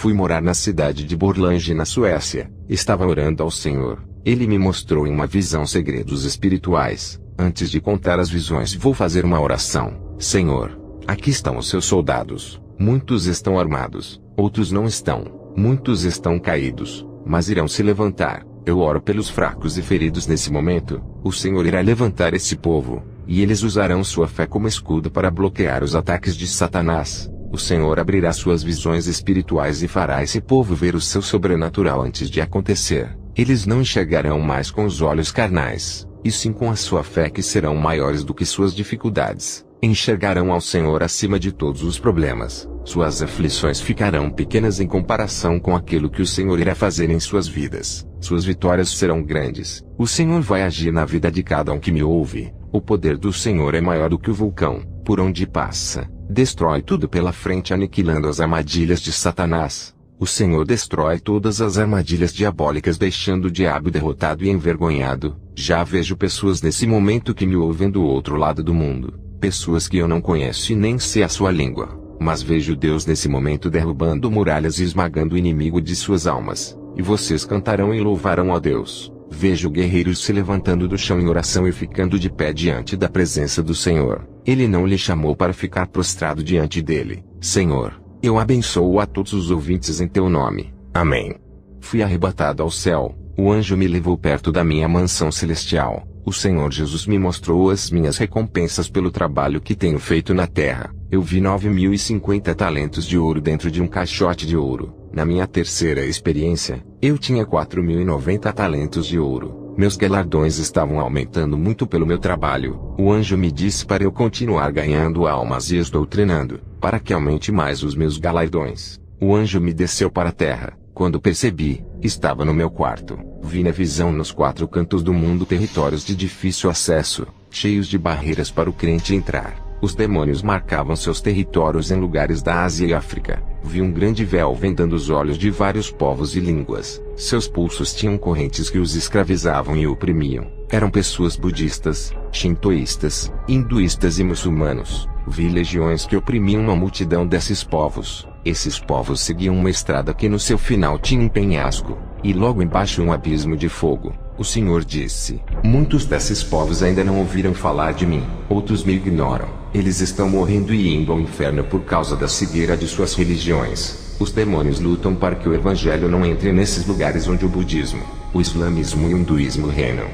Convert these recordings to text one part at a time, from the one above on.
Fui morar na cidade de Borlänge, na Suécia. Estava orando ao Senhor. Ele me mostrou em uma visão segredos espirituais. Antes de contar as visões, vou fazer uma oração. Senhor, aqui estão os seus soldados. Muitos estão armados, outros não estão. Muitos estão caídos, mas irão se levantar. Eu oro pelos fracos e feridos nesse momento. O Senhor irá levantar esse povo, e eles usarão sua fé como escudo para bloquear os ataques de Satanás. O Senhor abrirá suas visões espirituais e fará esse povo ver o seu sobrenatural antes de acontecer. Eles não enxergarão mais com os olhos carnais, e sim com a sua fé, que serão maiores do que suas dificuldades. Enxergarão ao Senhor acima de todos os problemas. Suas aflições ficarão pequenas em comparação com aquilo que o Senhor irá fazer em suas vidas. Suas vitórias serão grandes. O Senhor vai agir na vida de cada um que me ouve. O poder do Senhor é maior do que o vulcão, por onde passa. Destrói tudo pela frente, aniquilando as armadilhas de Satanás. O Senhor destrói todas as armadilhas diabólicas, deixando o diabo derrotado e envergonhado. Já vejo pessoas nesse momento que me ouvem do outro lado do mundo. Pessoas que eu não conheço e nem sei a sua língua. Mas vejo Deus nesse momento derrubando muralhas e esmagando o inimigo de suas almas. E vocês cantarão e louvarão a Deus. Vejo guerreiros se levantando do chão em oração e ficando de pé diante da presença do Senhor. Ele não lhe chamou para ficar prostrado diante dele. Senhor, eu abençoo a todos os ouvintes em teu nome. Amém. Fui arrebatado ao céu. O anjo me levou perto da minha mansão celestial. O Senhor Jesus me mostrou as minhas recompensas pelo trabalho que tenho feito na terra. Eu vi 9.050 talentos de ouro dentro de um caixote de ouro. Na minha terceira experiência, eu tinha 4.090 talentos de ouro. Meus galardões estavam aumentando muito pelo meu trabalho. O anjo me disse para eu continuar ganhando almas e estou treinando, para que aumente mais os meus galardões. O anjo me desceu para a terra. Quando percebi, estava no meu quarto. Vi na visão nos 4 cantos do mundo territórios de difícil acesso, cheios de barreiras para o crente entrar. Os demônios marcavam seus territórios em lugares da Ásia e África. Vi um grande véu vendando os olhos de vários povos e línguas. Seus pulsos tinham correntes que os escravizavam e oprimiam. Eram pessoas budistas, shintoístas, hinduístas e muçulmanos. Vi legiões que oprimiam uma multidão desses povos. Esses povos seguiam uma estrada que no seu final tinha um penhasco, e logo embaixo um abismo de fogo. O Senhor disse: muitos desses povos ainda não ouviram falar de mim, outros me ignoram. Eles estão morrendo e indo ao inferno por causa da cegueira de suas religiões. Os demônios lutam para que o evangelho não entre nesses lugares onde o budismo, o islamismo e o hinduísmo reinam.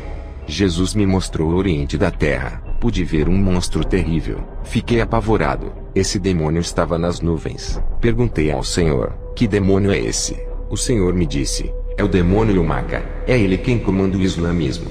Jesus me mostrou o oriente da terra. Pude ver um monstro terrível. Fiquei apavorado. Esse demônio estava nas nuvens. Perguntei ao Senhor: que demônio é esse? O Senhor me disse: é o demônio Maca. É ele quem comanda o islamismo.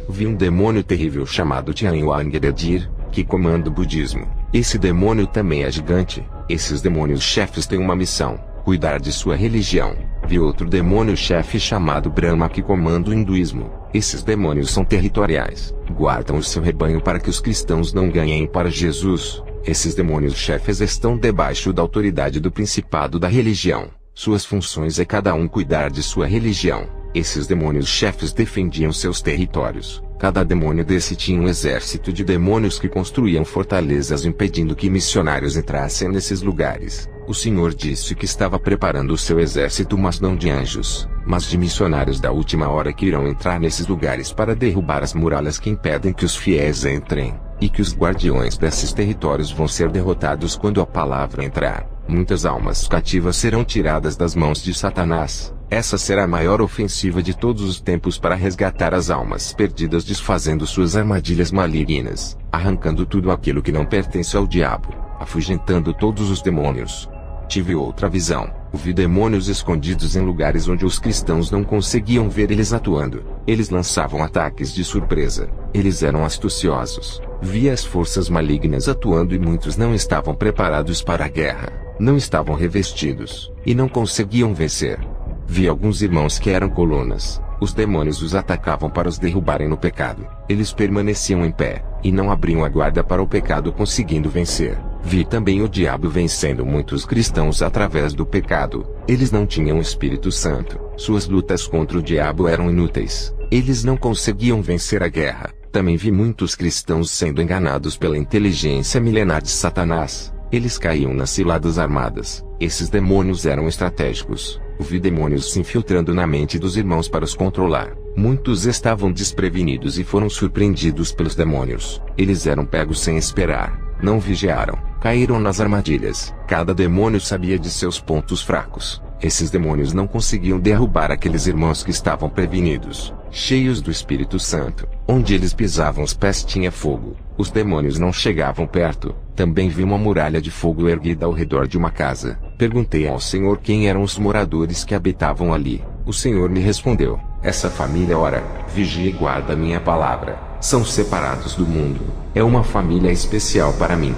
Vi um demônio terrível chamado Tianhuangeredir, que comanda o budismo. Esse demônio também é gigante. Esses demônios chefes têm uma missão: cuidar de sua religião. Vi outro demônio chefe chamado Brahma, que comanda o hinduísmo. Esses demônios são territoriais. Guardam o seu rebanho para que os cristãos não ganhem para Jesus. Esses demônios chefes estão debaixo da autoridade do principado da religião. Suas funções é cada um cuidar de sua religião. Esses demônios chefes defendiam seus territórios. Cada demônio desse tinha um exército de demônios que construíam fortalezas impedindo que missionários entrassem nesses lugares. O Senhor disse que estava preparando o seu exército, mas não de anjos, mas de missionários da última hora que irão entrar nesses lugares para derrubar as muralhas que impedem que os fiéis entrem, e que os guardiões desses territórios vão ser derrotados quando a palavra entrar. Muitas almas cativas serão tiradas das mãos de Satanás. Essa será a maior ofensiva de todos os tempos para resgatar as almas perdidas, desfazendo suas armadilhas malignas, arrancando tudo aquilo que não pertence ao diabo, afugentando todos os demônios. Tive outra visão. Vi demônios escondidos em lugares onde os cristãos não conseguiam ver eles atuando. Eles lançavam ataques de surpresa. Eles eram astuciosos. Vi as forças malignas atuando e muitos não estavam preparados para a guerra. Não estavam revestidos, e não conseguiam vencer. Vi alguns irmãos que eram colunas. Os demônios os atacavam para os derrubarem no pecado. Eles permaneciam em pé, e não abriam a guarda para o pecado, conseguindo vencer. Vi também o diabo vencendo muitos cristãos através do pecado. Eles não tinham o Espírito Santo. Suas lutas contra o diabo eram inúteis. Eles não conseguiam vencer a guerra. Também vi muitos cristãos sendo enganados pela inteligência milenar de Satanás. Eles caíam nas ciladas armadas. Esses demônios eram estratégicos. Vi demônios se infiltrando na mente dos irmãos para os controlar. Muitos estavam desprevenidos e foram surpreendidos pelos demônios. Eles eram pegos sem esperar. Não vigiaram. Caíram nas armadilhas. Cada demônio sabia de seus pontos fracos. Esses demônios não conseguiam derrubar aqueles irmãos que estavam prevenidos, cheios do Espírito Santo. Onde eles pisavam os pés tinha fogo. Os demônios não chegavam perto. Também vi uma muralha de fogo erguida ao redor de uma casa. Perguntei ao Senhor quem eram os moradores que habitavam ali. O Senhor me respondeu: essa família ora, vigia e guarda a minha palavra. São separados do mundo. É uma família especial para mim.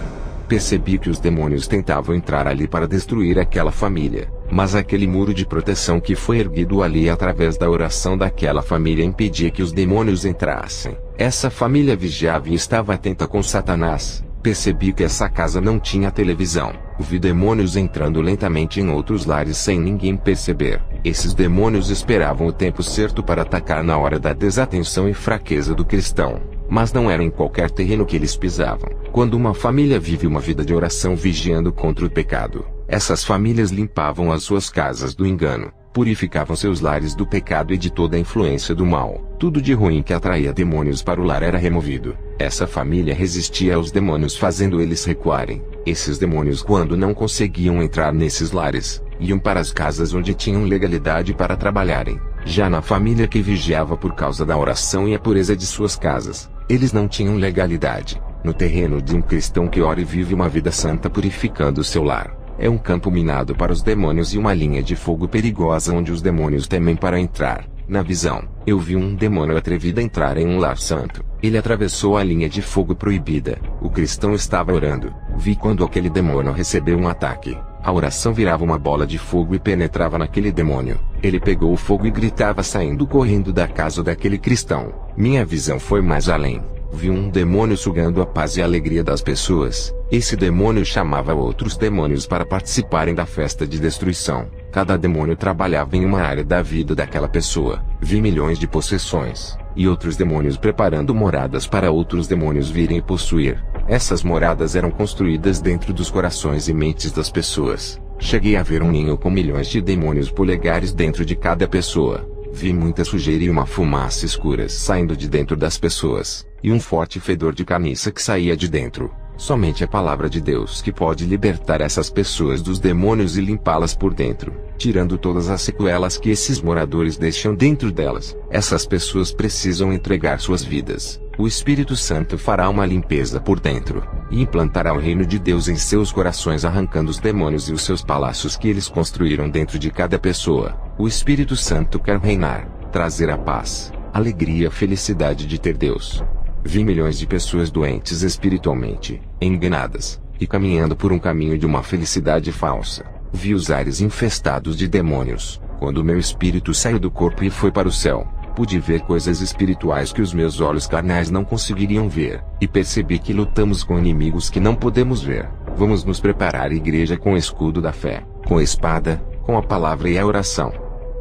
Percebi que os demônios tentavam entrar ali para destruir aquela família, mas aquele muro de proteção que foi erguido ali através da oração daquela família impedia que os demônios entrassem. Essa família vigiava e estava atenta com Satanás. Percebi que essa casa não tinha televisão. Vi demônios entrando lentamente em outros lares sem ninguém perceber. Esses demônios esperavam o tempo certo para atacar na hora da desatenção e fraqueza do cristão. Mas não era em qualquer terreno que eles pisavam. Quando uma família vive uma vida de oração vigiando contra o pecado, essas famílias limpavam as suas casas do engano, purificavam seus lares do pecado e de toda a influência do mal. Tudo de ruim que atraía demônios para o lar era removido. Essa família resistia aos demônios fazendo eles recuarem. Esses demônios, quando não conseguiam entrar nesses lares, iam para as casas onde tinham legalidade para trabalharem. Já na família que vigiava por causa da oração e a pureza de suas casas, eles não tinham legalidade. No terreno de um cristão que ora e vive uma vida santa purificando seu lar, é um campo minado para os demônios e uma linha de fogo perigosa onde os demônios temem para entrar. Na visão, eu vi um demônio atrevido a entrar em um lar santo. Ele atravessou a linha de fogo proibida. O cristão estava orando. Vi quando aquele demônio recebeu um ataque. A oração virava uma bola de fogo e penetrava naquele demônio. Ele pegou o fogo e gritava saindo correndo da casa daquele cristão. Minha visão foi mais além. Vi um demônio sugando a paz e a alegria das pessoas. Esse demônio chamava outros demônios para participarem da festa de destruição. Cada demônio trabalhava em uma área da vida daquela pessoa. Vi milhões de possessões, e outros demônios preparando moradas para outros demônios virem e possuir. Essas moradas eram construídas dentro dos corações e mentes das pessoas. Cheguei a ver um ninho com milhões de demônios polegares dentro de cada pessoa. Vi muita sujeira e uma fumaça escura saindo de dentro das pessoas, e um forte fedor de carniça que saía de dentro. Somente a palavra de Deus que pode libertar essas pessoas dos demônios e limpá-las por dentro, tirando todas as sequelas que esses moradores deixam dentro delas. Essas pessoas precisam entregar suas vidas. O Espírito Santo fará uma limpeza por dentro, e implantará o reino de Deus em seus corações, arrancando os demônios e os seus palácios que eles construíram dentro de cada pessoa. O Espírito Santo quer reinar, trazer a paz, alegria e felicidade de ter Deus. Vi milhões de pessoas doentes espiritualmente, enganadas, e caminhando por um caminho de uma felicidade falsa. Vi os ares infestados de demônios. Quando o meu espírito saiu do corpo e foi para o céu, pude ver coisas espirituais que os meus olhos carnais não conseguiriam ver, e percebi que lutamos com inimigos que não podemos ver. Vamos nos preparar, igreja, com o escudo da fé, com a espada, com a palavra e a oração.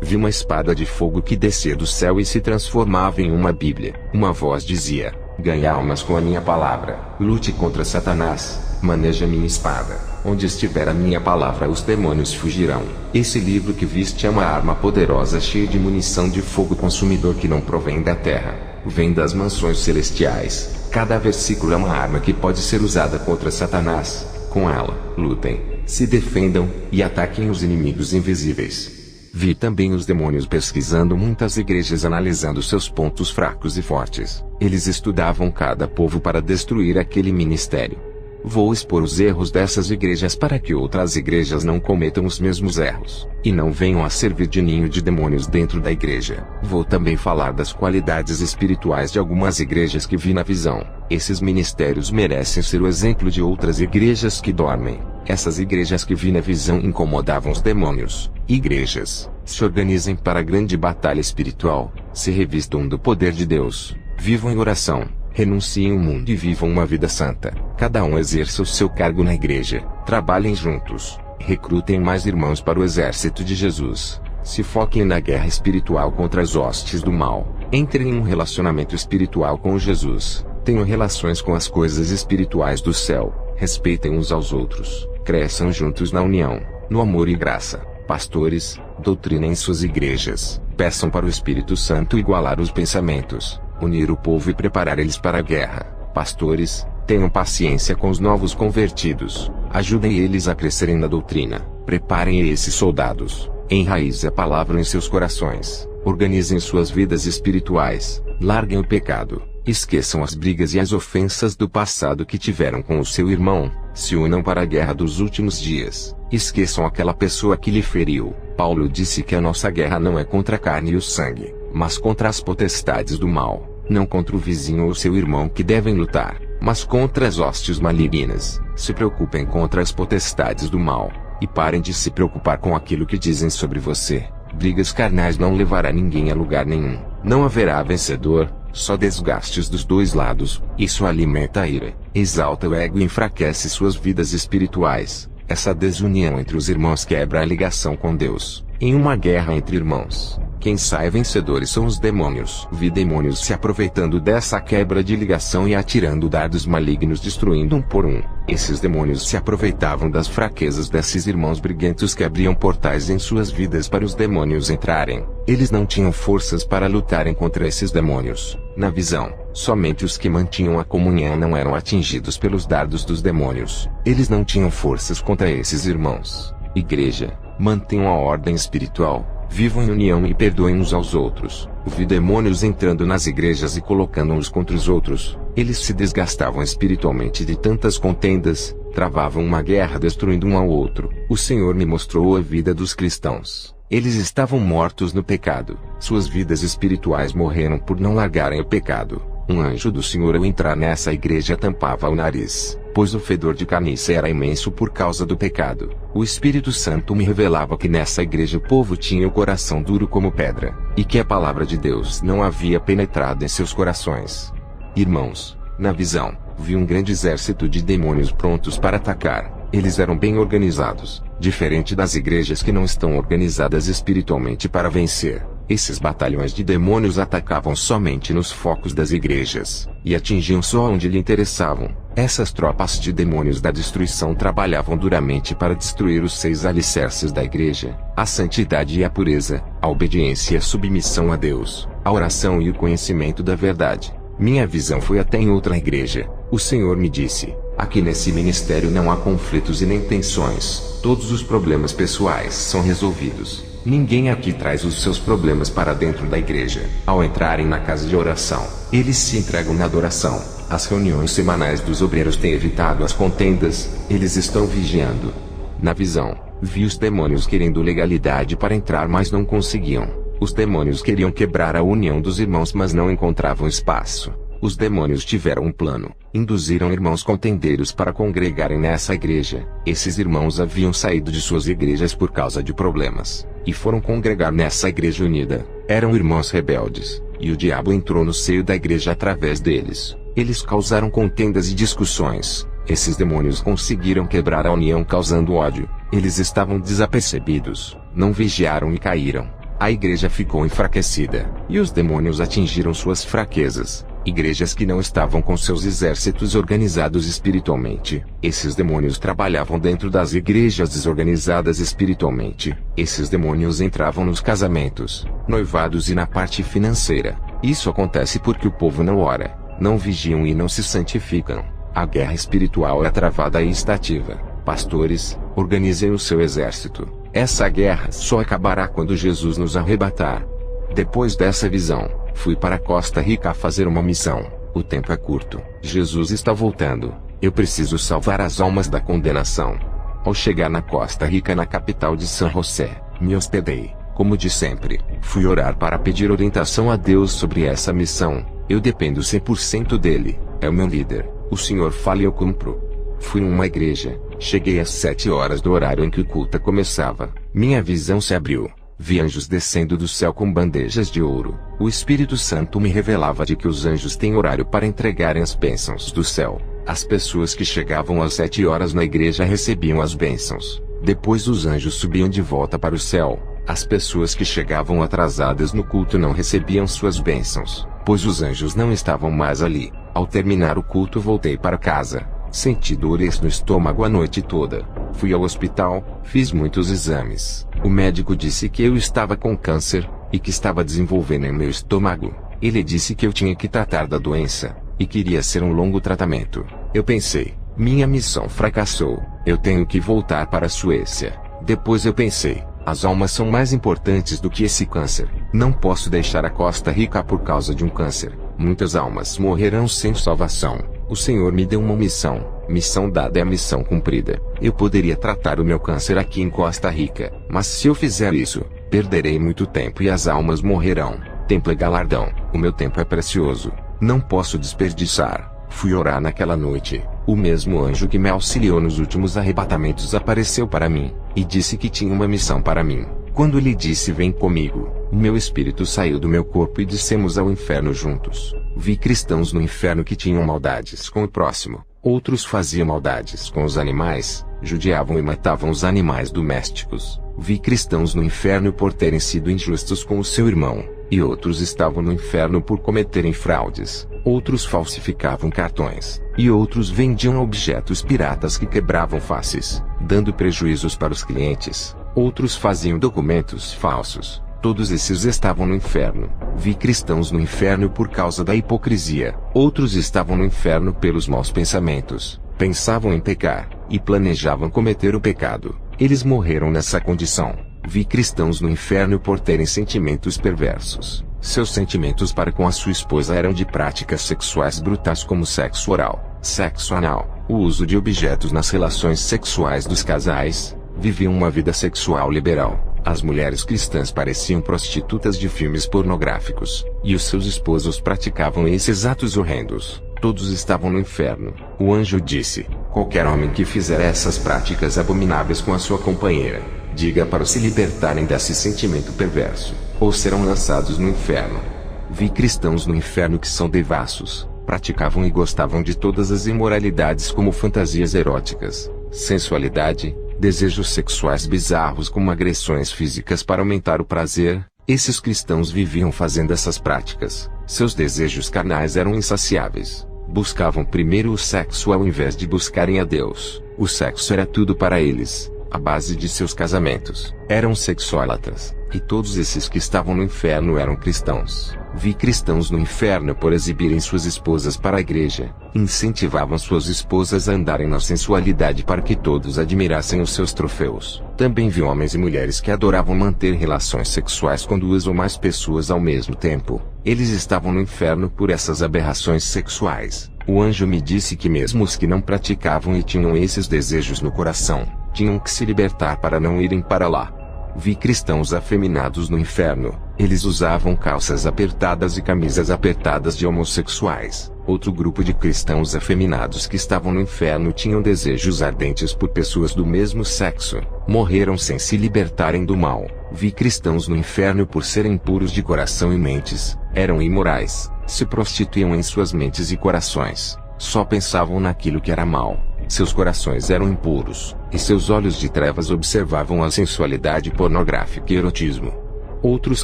Vi uma espada de fogo que descia do céu e se transformava em uma Bíblia. Uma voz dizia: ganhe almas com a minha palavra, lute contra Satanás, maneje a minha espada. Onde estiver a minha palavra, os demônios fugirão. Esse livro que viste é uma arma poderosa cheia de munição de fogo consumidor que não provém da terra, vem das mansões celestiais. Cada versículo é uma arma que pode ser usada contra Satanás. Com ela, lutem, se defendam e ataquem os inimigos invisíveis. Vi também os demônios pesquisando muitas igrejas, analisando seus pontos fracos e fortes. Eles estudavam cada povo para destruir aquele ministério. Vou expor os erros dessas igrejas para que outras igrejas não cometam os mesmos erros, e não venham a servir de ninho de demônios dentro da igreja. Vou também falar das qualidades espirituais de algumas igrejas que vi na visão. Esses ministérios merecem ser o exemplo de outras igrejas que dormem. Essas igrejas que vi na visão incomodavam os demônios. Igrejas, se organizem para a grande batalha espiritual, se revistam do poder de Deus, vivam em oração, renunciem ao mundo e vivam uma vida santa. Cada um exerça o seu cargo na igreja, trabalhem juntos, recrutem mais irmãos para o exército de Jesus, se foquem na guerra espiritual contra as hostes do mal, entrem em um relacionamento espiritual com Jesus, tenham relações com as coisas espirituais do céu, respeitem uns aos outros, cresçam juntos na união, no amor e graça. Pastores, doutrinem suas igrejas, peçam para o Espírito Santo igualar os pensamentos, unir o povo e preparar eles para a guerra. Pastores, tenham paciência com os novos convertidos, ajudem eles a crescerem na doutrina, preparem esses soldados, enraizem a palavra em seus corações, organizem suas vidas espirituais, larguem o pecado, esqueçam as brigas e as ofensas do passado que tiveram com o seu irmão, se unam para a guerra dos últimos dias, esqueçam aquela pessoa que lhe feriu. Paulo disse que a nossa guerra não é contra a carne e o sangue, mas contra as potestades do mal, não contra o vizinho ou seu irmão que devem lutar, mas contra as hostes malignas. Se preocupem contra as potestades do mal, e parem de se preocupar com aquilo que dizem sobre você. Brigas carnais não levará ninguém a lugar nenhum, não haverá vencedor, só desgastes dos dois lados. Isso alimenta a ira, exalta o ego e enfraquece suas vidas espirituais. Essa desunião entre os irmãos quebra a ligação com Deus. Em uma guerra entre irmãos, quem sai vencedores são os demônios. Vi demônios se aproveitando dessa quebra de ligação e atirando dardos malignos, destruindo um por um. Esses demônios se aproveitavam das fraquezas desses irmãos briguentos que abriam portais em suas vidas para os demônios entrarem. Eles não tinham forças para lutarem contra esses demônios. Na visão, somente os que mantinham a comunhão não eram atingidos pelos dardos dos demônios. Eles não tinham forças contra esses irmãos. Igreja, mantenham a ordem espiritual. Vivam em união e perdoem uns aos outros. Vi demônios entrando nas igrejas e colocando-os contra os outros. Eles se desgastavam espiritualmente de tantas contendas, travavam uma guerra destruindo um ao outro. O Senhor me mostrou a vida dos cristãos. Eles estavam mortos no pecado. Suas vidas espirituais morreram por não largarem o pecado. Um anjo do Senhor ao entrar nessa igreja tampava o nariz, pois o fedor de carniça era imenso por causa do pecado. O Espírito Santo me revelava que nessa igreja o povo tinha o coração duro como pedra, e que a palavra de Deus não havia penetrado em seus corações. Irmãos, na visão, vi um grande exército de demônios prontos para atacar. Eles eram bem organizados, diferente das igrejas que não estão organizadas espiritualmente para vencer. Esses batalhões de demônios atacavam somente nos focos das igrejas, e atingiam só onde lhe interessavam. Essas tropas de demônios da destruição trabalhavam duramente para destruir os 6 alicerces da igreja: a santidade e a pureza, a obediência e a submissão a Deus, a oração e o conhecimento da verdade. Minha visão foi até em outra igreja. O Senhor me disse: aqui nesse ministério não há conflitos e nem tensões. Todos os problemas pessoais são resolvidos. Ninguém aqui traz os seus problemas para dentro da igreja. Ao entrarem na casa de oração, eles se entregam na adoração. As reuniões semanais dos obreiros têm evitado as contendas, eles estão vigiando. Na visão, vi os demônios querendo legalidade para entrar, mas não conseguiam. Os demônios queriam quebrar a união dos irmãos, mas não encontravam espaço. Os demônios tiveram um plano. Induziram irmãos contendeiros para congregarem nessa igreja. Esses irmãos haviam saído de suas igrejas por causa de problemas, e foram congregar nessa igreja unida. Eram irmãos rebeldes, e o diabo entrou no seio da igreja através deles. Eles causaram contendas e discussões. Esses demônios conseguiram quebrar a união causando ódio. Eles estavam desapercebidos, não vigiaram e caíram. A igreja ficou enfraquecida, e os demônios atingiram suas fraquezas. Igrejas que não estavam com seus exércitos organizados espiritualmente. Esses demônios trabalhavam dentro das igrejas desorganizadas espiritualmente. Esses demônios entravam nos casamentos, noivados e na parte financeira. Isso acontece porque o povo não ora, não vigiam e não se santificam. A guerra espiritual é travada e está ativa. Pastores, organizem o seu exército. Essa guerra só acabará quando Jesus nos arrebatar. Depois dessa visão, fui para Costa Rica a fazer uma missão. O tempo é curto. Jesus está voltando. Eu preciso salvar as almas da condenação. Ao chegar na Costa Rica, na capital de San José, me hospedei, como de sempre. Fui orar para pedir orientação a Deus sobre essa missão. Eu dependo 100% dele. É o meu líder. O Senhor fala e eu cumpro. Fui em uma igreja. Cheguei às 7 horas do horário em que o culto começava. Minha visão se abriu. Vi anjos descendo do céu com bandejas de ouro. O Espírito Santo me revelava de que os anjos têm horário para entregarem as bênçãos do céu. As pessoas que chegavam às 7 horas na igreja recebiam as bênçãos. Depois os anjos subiam de volta para o céu. As pessoas que chegavam atrasadas no culto não recebiam suas bênçãos, pois os anjos não estavam mais ali. Ao terminar o culto voltei para casa. Senti dores no estômago a noite toda. Fui ao hospital, fiz muitos exames. O médico disse que eu estava com câncer, e que estava desenvolvendo em meu estômago. Ele disse que eu tinha que tratar da doença, e queria ser um longo tratamento. Eu pensei, minha missão fracassou, eu tenho que voltar para a Suécia. Depois eu pensei, as almas são mais importantes do que esse câncer. Não posso deixar a Costa Rica por causa de um câncer. Muitas almas morrerão sem salvação. O Senhor me deu uma missão dada é a missão cumprida. Eu poderia tratar o meu câncer aqui em Costa Rica, mas se eu fizer isso, perderei muito tempo e as almas morrerão. Tempo é galardão, o meu tempo é precioso, não posso desperdiçar. Fui orar naquela noite. O mesmo anjo que me auxiliou nos últimos arrebatamentos apareceu para mim, e disse que tinha uma missão para mim. Quando ele disse vem comigo, o meu espírito saiu do meu corpo e descemos ao inferno juntos. Vi cristãos no inferno que tinham maldades com o próximo, outros faziam maldades com os animais, judiavam e matavam os animais domésticos. Vi cristãos no inferno por terem sido injustos com o seu irmão, e outros estavam no inferno por cometerem fraudes. Outros falsificavam cartões, e outros vendiam objetos piratas que quebravam faces, dando prejuízos para os clientes. Outros faziam documentos falsos. Todos esses estavam no inferno. Vi cristãos no inferno por causa da hipocrisia. Outros estavam no inferno pelos maus pensamentos. Pensavam em pecar, e planejavam cometer o pecado. Eles morreram nessa condição. Vi cristãos no inferno por terem sentimentos perversos. Seus sentimentos para com a sua esposa eram de práticas sexuais brutais como sexo oral, sexo anal, o uso de objetos nas relações sexuais dos casais. Viviam uma vida sexual liberal. As mulheres cristãs pareciam prostitutas de filmes pornográficos, e os seus esposos praticavam esses atos horrendos. Todos estavam no inferno. O anjo disse, qualquer homem que fizer essas práticas abomináveis com a sua companheira, diga para se libertarem desse sentimento perverso, ou serão lançados no inferno. Vi cristãos no inferno que são devassos, praticavam e gostavam de todas as imoralidades como fantasias eróticas, sensualidade, desejos sexuais bizarros como agressões físicas para aumentar o prazer. Esses cristãos viviam fazendo essas práticas. Seus desejos carnais eram insaciáveis. Buscavam primeiro o sexo ao invés de buscarem a Deus. O sexo era tudo para eles. A base de seus casamentos. Eram sexólatras. E todos esses que estavam no inferno eram cristãos. Vi cristãos no inferno por exibirem suas esposas para a igreja. Incentivavam suas esposas a andarem na sensualidade para que todos admirassem os seus troféus. Também vi homens e mulheres que adoravam manter relações sexuais com duas ou mais pessoas ao mesmo tempo. Eles estavam no inferno por essas aberrações sexuais. O anjo me disse que mesmo os que não praticavam e tinham esses desejos no coração, tinham que se libertar para não irem para lá. Vi cristãos afeminados no inferno. Eles usavam calças apertadas e camisas apertadas de homossexuais. Outro grupo de cristãos afeminados que estavam no inferno tinham desejos ardentes por pessoas do mesmo sexo. Morreram sem se libertarem do mal. Vi cristãos no inferno por serem impuros de coração e mentes. Eram imorais. Se prostituíam em suas mentes e corações. Só pensavam naquilo que era mal. Seus corações eram impuros, e seus olhos de trevas observavam a sensualidade pornográfica e erotismo. Outros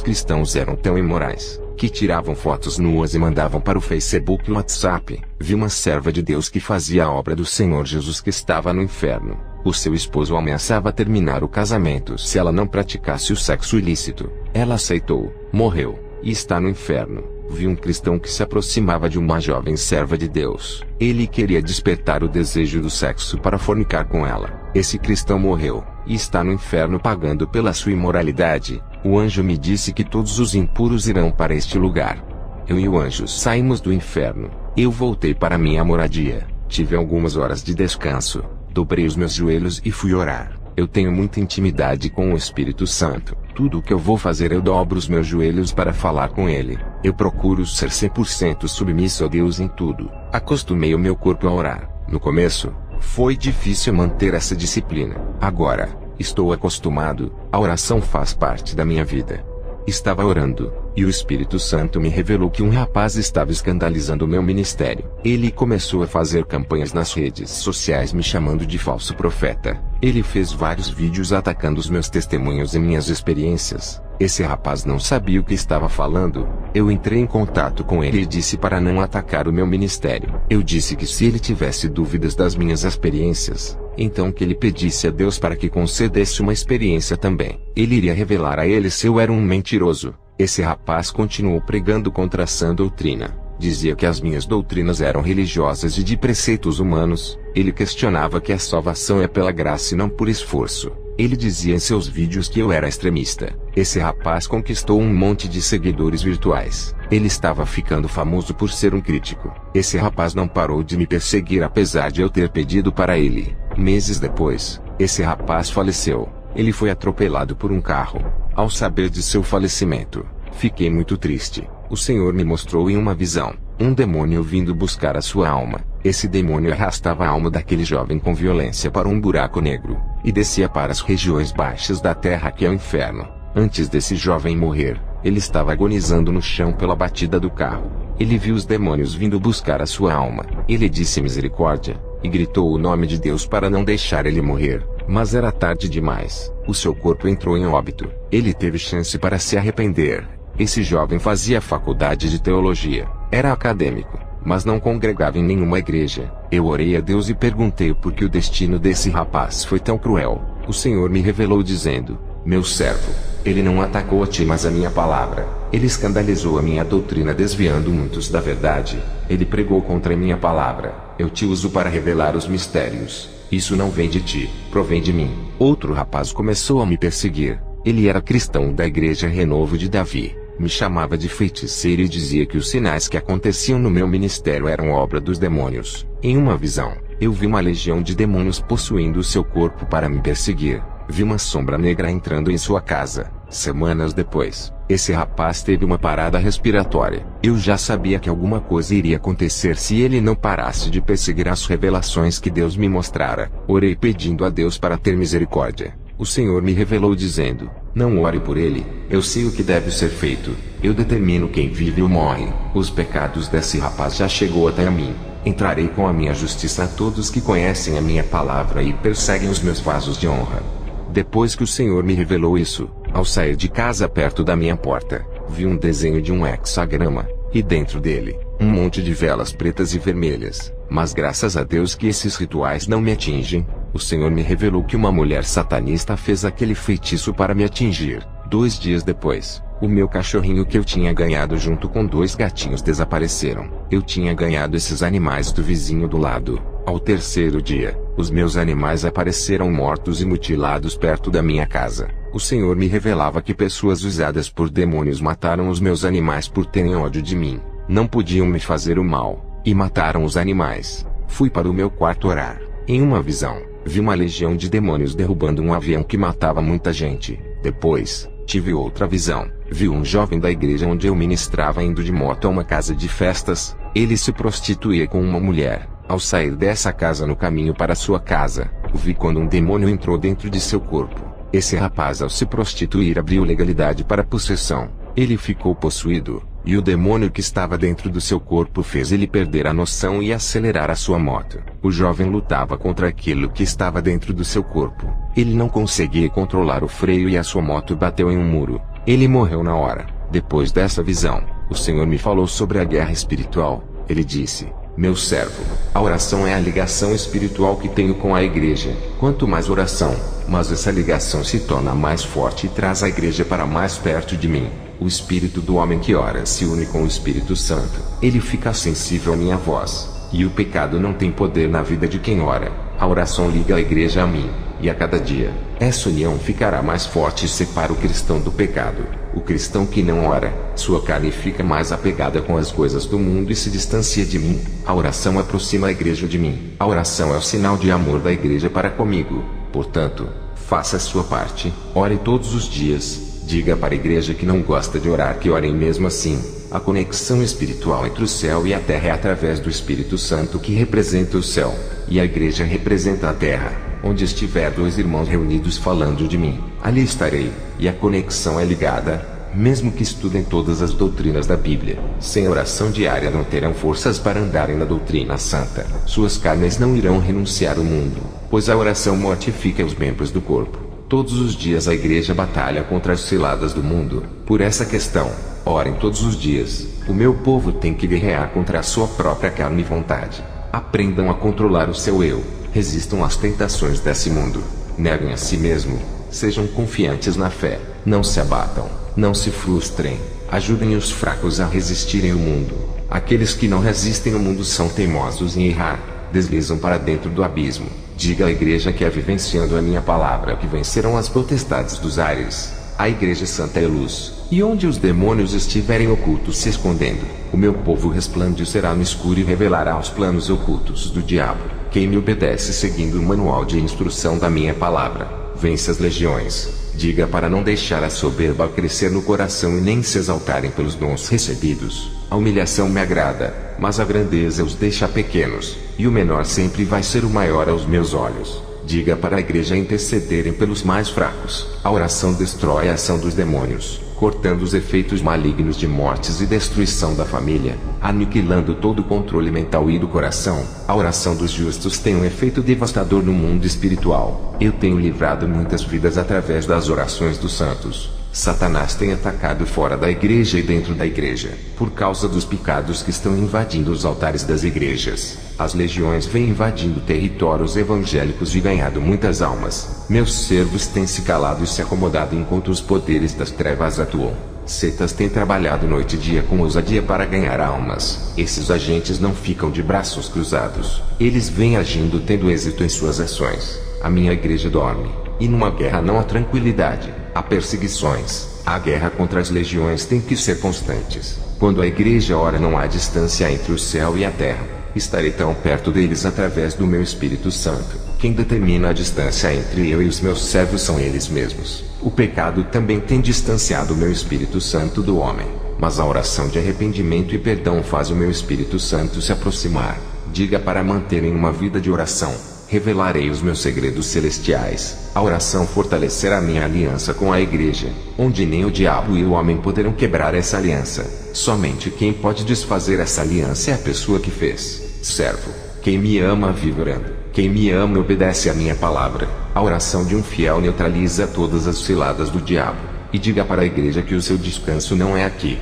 cristãos eram tão imorais, que tiravam fotos nuas e mandavam para o Facebook e WhatsApp. Vi uma serva de Deus que fazia a obra do Senhor Jesus que estava no inferno. O seu esposo ameaçava terminar o casamento se ela não praticasse o sexo ilícito. Ela aceitou, morreu, e está no inferno. Vi um cristão que se aproximava de uma jovem serva de Deus. Ele queria despertar o desejo do sexo para fornicar com ela. Esse cristão morreu, e está no inferno pagando pela sua imoralidade. O anjo me disse que todos os impuros irão para este lugar. Eu e o anjo saímos do inferno. Eu voltei para minha moradia. Tive algumas horas de descanso. Dobrei os meus joelhos e fui orar. Eu tenho muita intimidade com o Espírito Santo. Tudo o que eu vou fazer eu dobro os meus joelhos para falar com Ele. Eu procuro ser 100% submisso a Deus em tudo. Acostumei o meu corpo a orar. No começo, foi difícil manter essa disciplina. Agora, estou acostumado. A oração faz parte da minha vida. Estava orando, e o Espírito Santo me revelou que um rapaz estava escandalizando o meu ministério. Ele começou a fazer campanhas nas redes sociais me chamando de falso profeta. Ele fez vários vídeos atacando os meus testemunhos e minhas experiências. Esse rapaz não sabia o que estava falando. Eu entrei em contato com ele e disse para não atacar o meu ministério. Eu disse que se ele tivesse dúvidas das minhas experiências, então que ele pedisse a Deus para que concedesse uma experiência também. Ele iria revelar a ele se eu era um mentiroso. Esse rapaz continuou pregando contra a sã doutrina. Dizia que as minhas doutrinas eram religiosas e de preceitos humanos. Ele questionava que a salvação é pela graça e não por esforço. Ele dizia em seus vídeos que eu era extremista. Esse rapaz conquistou um monte de seguidores virtuais. Ele estava ficando famoso por ser um crítico. Esse rapaz não parou de me perseguir apesar de eu ter pedido para ele. Meses depois, esse rapaz faleceu. Ele foi atropelado por um carro. Ao saber de seu falecimento, fiquei muito triste. O Senhor me mostrou em uma visão um demônio vindo buscar a sua alma. Esse demônio arrastava a alma daquele jovem com violência para um buraco negro, e descia para as regiões baixas da terra que é o inferno. Antes desse jovem morrer, ele estava agonizando no chão pela batida do carro. Ele viu os demônios vindo buscar a sua alma. Ele disse misericórdia, e gritou o nome de Deus para não deixar ele morrer. Mas era tarde demais. O seu corpo entrou em óbito. Ele teve chance para se arrepender. Esse jovem fazia faculdade de teologia. Era acadêmico, mas não congregava em nenhuma igreja. Eu orei a Deus e perguntei por que o destino desse rapaz foi tão cruel. O Senhor me revelou dizendo: meu servo, ele não atacou a ti mas a minha palavra. Ele escandalizou a minha doutrina desviando muitos da verdade. Ele pregou contra a minha palavra. Eu te uso para revelar os mistérios. Isso não vem de ti, provém de mim. Outro rapaz começou a me perseguir. Ele era cristão da igreja Renovo de Davi. Me chamava de feiticeiro e dizia que os sinais que aconteciam no meu ministério eram obra dos demônios. Em uma visão, eu vi uma legião de demônios possuindo o seu corpo para me perseguir. Vi uma sombra negra entrando em sua casa. Semanas depois, esse rapaz teve uma parada respiratória. Eu já sabia que alguma coisa iria acontecer se ele não parasse de perseguir as revelações que Deus me mostrara. Orei pedindo a Deus para ter misericórdia. O Senhor me revelou dizendo: não ore por ele, eu sei o que deve ser feito. Eu determino quem vive ou morre. Os pecados desse rapaz já chegou até a mim. Entrarei com a minha justiça a todos que conhecem a minha palavra e perseguem os meus vasos de honra. Depois que o Senhor me revelou isso, ao sair de casa perto da minha porta, vi um desenho de um hexagrama, e dentro dele, um monte de velas pretas e vermelhas. Mas graças a Deus que esses rituais não me atingem. O Senhor me revelou que uma mulher satanista fez aquele feitiço para me atingir. 2 dias depois, o meu cachorrinho que eu tinha ganhado junto com 2 gatinhos desapareceram. Eu tinha ganhado esses animais do vizinho do lado. Ao 3º dia, os meus animais apareceram mortos e mutilados perto da minha casa. O Senhor me revelava que pessoas usadas por demônios mataram os meus animais por terem ódio de mim. Não podiam me fazer o mal, e mataram os animais. Fui para o meu quarto orar. Em uma visão, vi uma legião de demônios derrubando um avião que matava muita gente. Depois, tive outra visão. Vi um jovem da igreja onde eu ministrava indo de moto a uma casa de festas. Ele se prostituía com uma mulher. Ao sair dessa casa no caminho para sua casa, vi quando um demônio entrou dentro de seu corpo. Esse rapaz, ao se prostituir, abriu legalidade para possessão. Ele ficou possuído, e o demônio que estava dentro do seu corpo fez ele perder a noção e acelerar a sua moto. O jovem lutava contra aquilo que estava dentro do seu corpo. Ele não conseguia controlar o freio e a sua moto bateu em um muro. Ele morreu na hora. Depois dessa visão, o Senhor me falou sobre a guerra espiritual. Ele disse: meu servo, a oração é a ligação espiritual que tenho com a igreja. Quanto mais oração, mas essa ligação se torna mais forte e traz a igreja para mais perto de mim. O espírito do homem que ora se une com o Espírito Santo. Ele fica sensível à minha voz. E o pecado não tem poder na vida de quem ora. A oração liga a igreja a mim. E a cada dia, essa união ficará mais forte e separa o cristão do pecado. O cristão que não ora, sua carne fica mais apegada com as coisas do mundo e se distancia de mim. A oração aproxima a igreja de mim. A oração é o sinal de amor da igreja para comigo. Portanto, faça a sua parte. Ore todos os dias. Diga para a igreja que não gosta de orar que orem mesmo assim. A conexão espiritual entre o céu e a terra é através do Espírito Santo que representa o céu, e a igreja representa a terra. Onde estiver 2 irmãos reunidos falando de mim, ali estarei, e a conexão é ligada, mesmo que estudem todas as doutrinas da Bíblia. Sem oração diária não terão forças para andarem na doutrina santa. Suas carnes não irão renunciar ao mundo, pois a oração mortifica os membros do corpo. Todos os dias a igreja batalha contra as ciladas do mundo. Por essa questão, orem todos os dias. O meu povo tem que guerrear contra a sua própria carne e vontade. Aprendam a controlar o seu eu. Resistam às tentações desse mundo. Neguem a si mesmo. Sejam confiantes na fé. Não se abatam. Não se frustrem. Ajudem os fracos a resistirem ao mundo. Aqueles que não resistem ao mundo são teimosos em errar. Deslizam para dentro do abismo. Diga à igreja que é vivenciando a minha palavra que vencerão as potestades dos ares. A igreja santa é luz. E onde os demônios estiverem ocultos se escondendo, o meu povo resplandecerá no escuro e revelará os planos ocultos do diabo. Quem me obedece seguindo o manual de instrução da minha palavra, vence as legiões. Diga para não deixar a soberba crescer no coração e nem se exaltarem pelos dons recebidos. A humilhação me agrada, mas a grandeza os deixa pequenos, e o menor sempre vai ser o maior aos meus olhos. Diga para a igreja intercederem pelos mais fracos. A oração destrói a ação dos demônios, cortando os efeitos malignos de mortes e destruição da família, aniquilando todo o controle mental e do coração. A oração dos justos tem um efeito devastador no mundo espiritual. Eu tenho livrado muitas vidas através das orações dos santos. Satanás tem atacado fora da igreja e dentro da igreja, por causa dos pecados que estão invadindo os altares das igrejas. As legiões vêm invadindo territórios evangélicos e ganhado muitas almas. Meus servos têm se calado e se acomodado enquanto os poderes das trevas atuam. Setas têm trabalhado noite e dia com ousadia para ganhar almas. Esses agentes não ficam de braços cruzados. Eles vêm agindo tendo êxito em suas ações. A minha igreja dorme. E numa guerra não há tranquilidade, há perseguições. A guerra contra as legiões tem que ser constantes. Quando a igreja ora não há distância entre o céu e a terra. Estarei tão perto deles através do meu Espírito Santo. Quem determina a distância entre eu e os meus servos são eles mesmos. O pecado também tem distanciado o meu Espírito Santo do homem. Mas a oração de arrependimento e perdão faz o meu Espírito Santo se aproximar. Diga para manterem uma vida de oração. Revelarei os meus segredos celestiais. A oração fortalecerá minha aliança com a igreja, onde nem o diabo e o homem poderão quebrar essa aliança. Somente quem pode desfazer essa aliança é a pessoa que fez. Servo, quem me ama vive orando. Quem me ama obedece à minha palavra. A oração de um fiel neutraliza todas as ciladas do diabo. E diga para a igreja que o seu descanso não é aqui.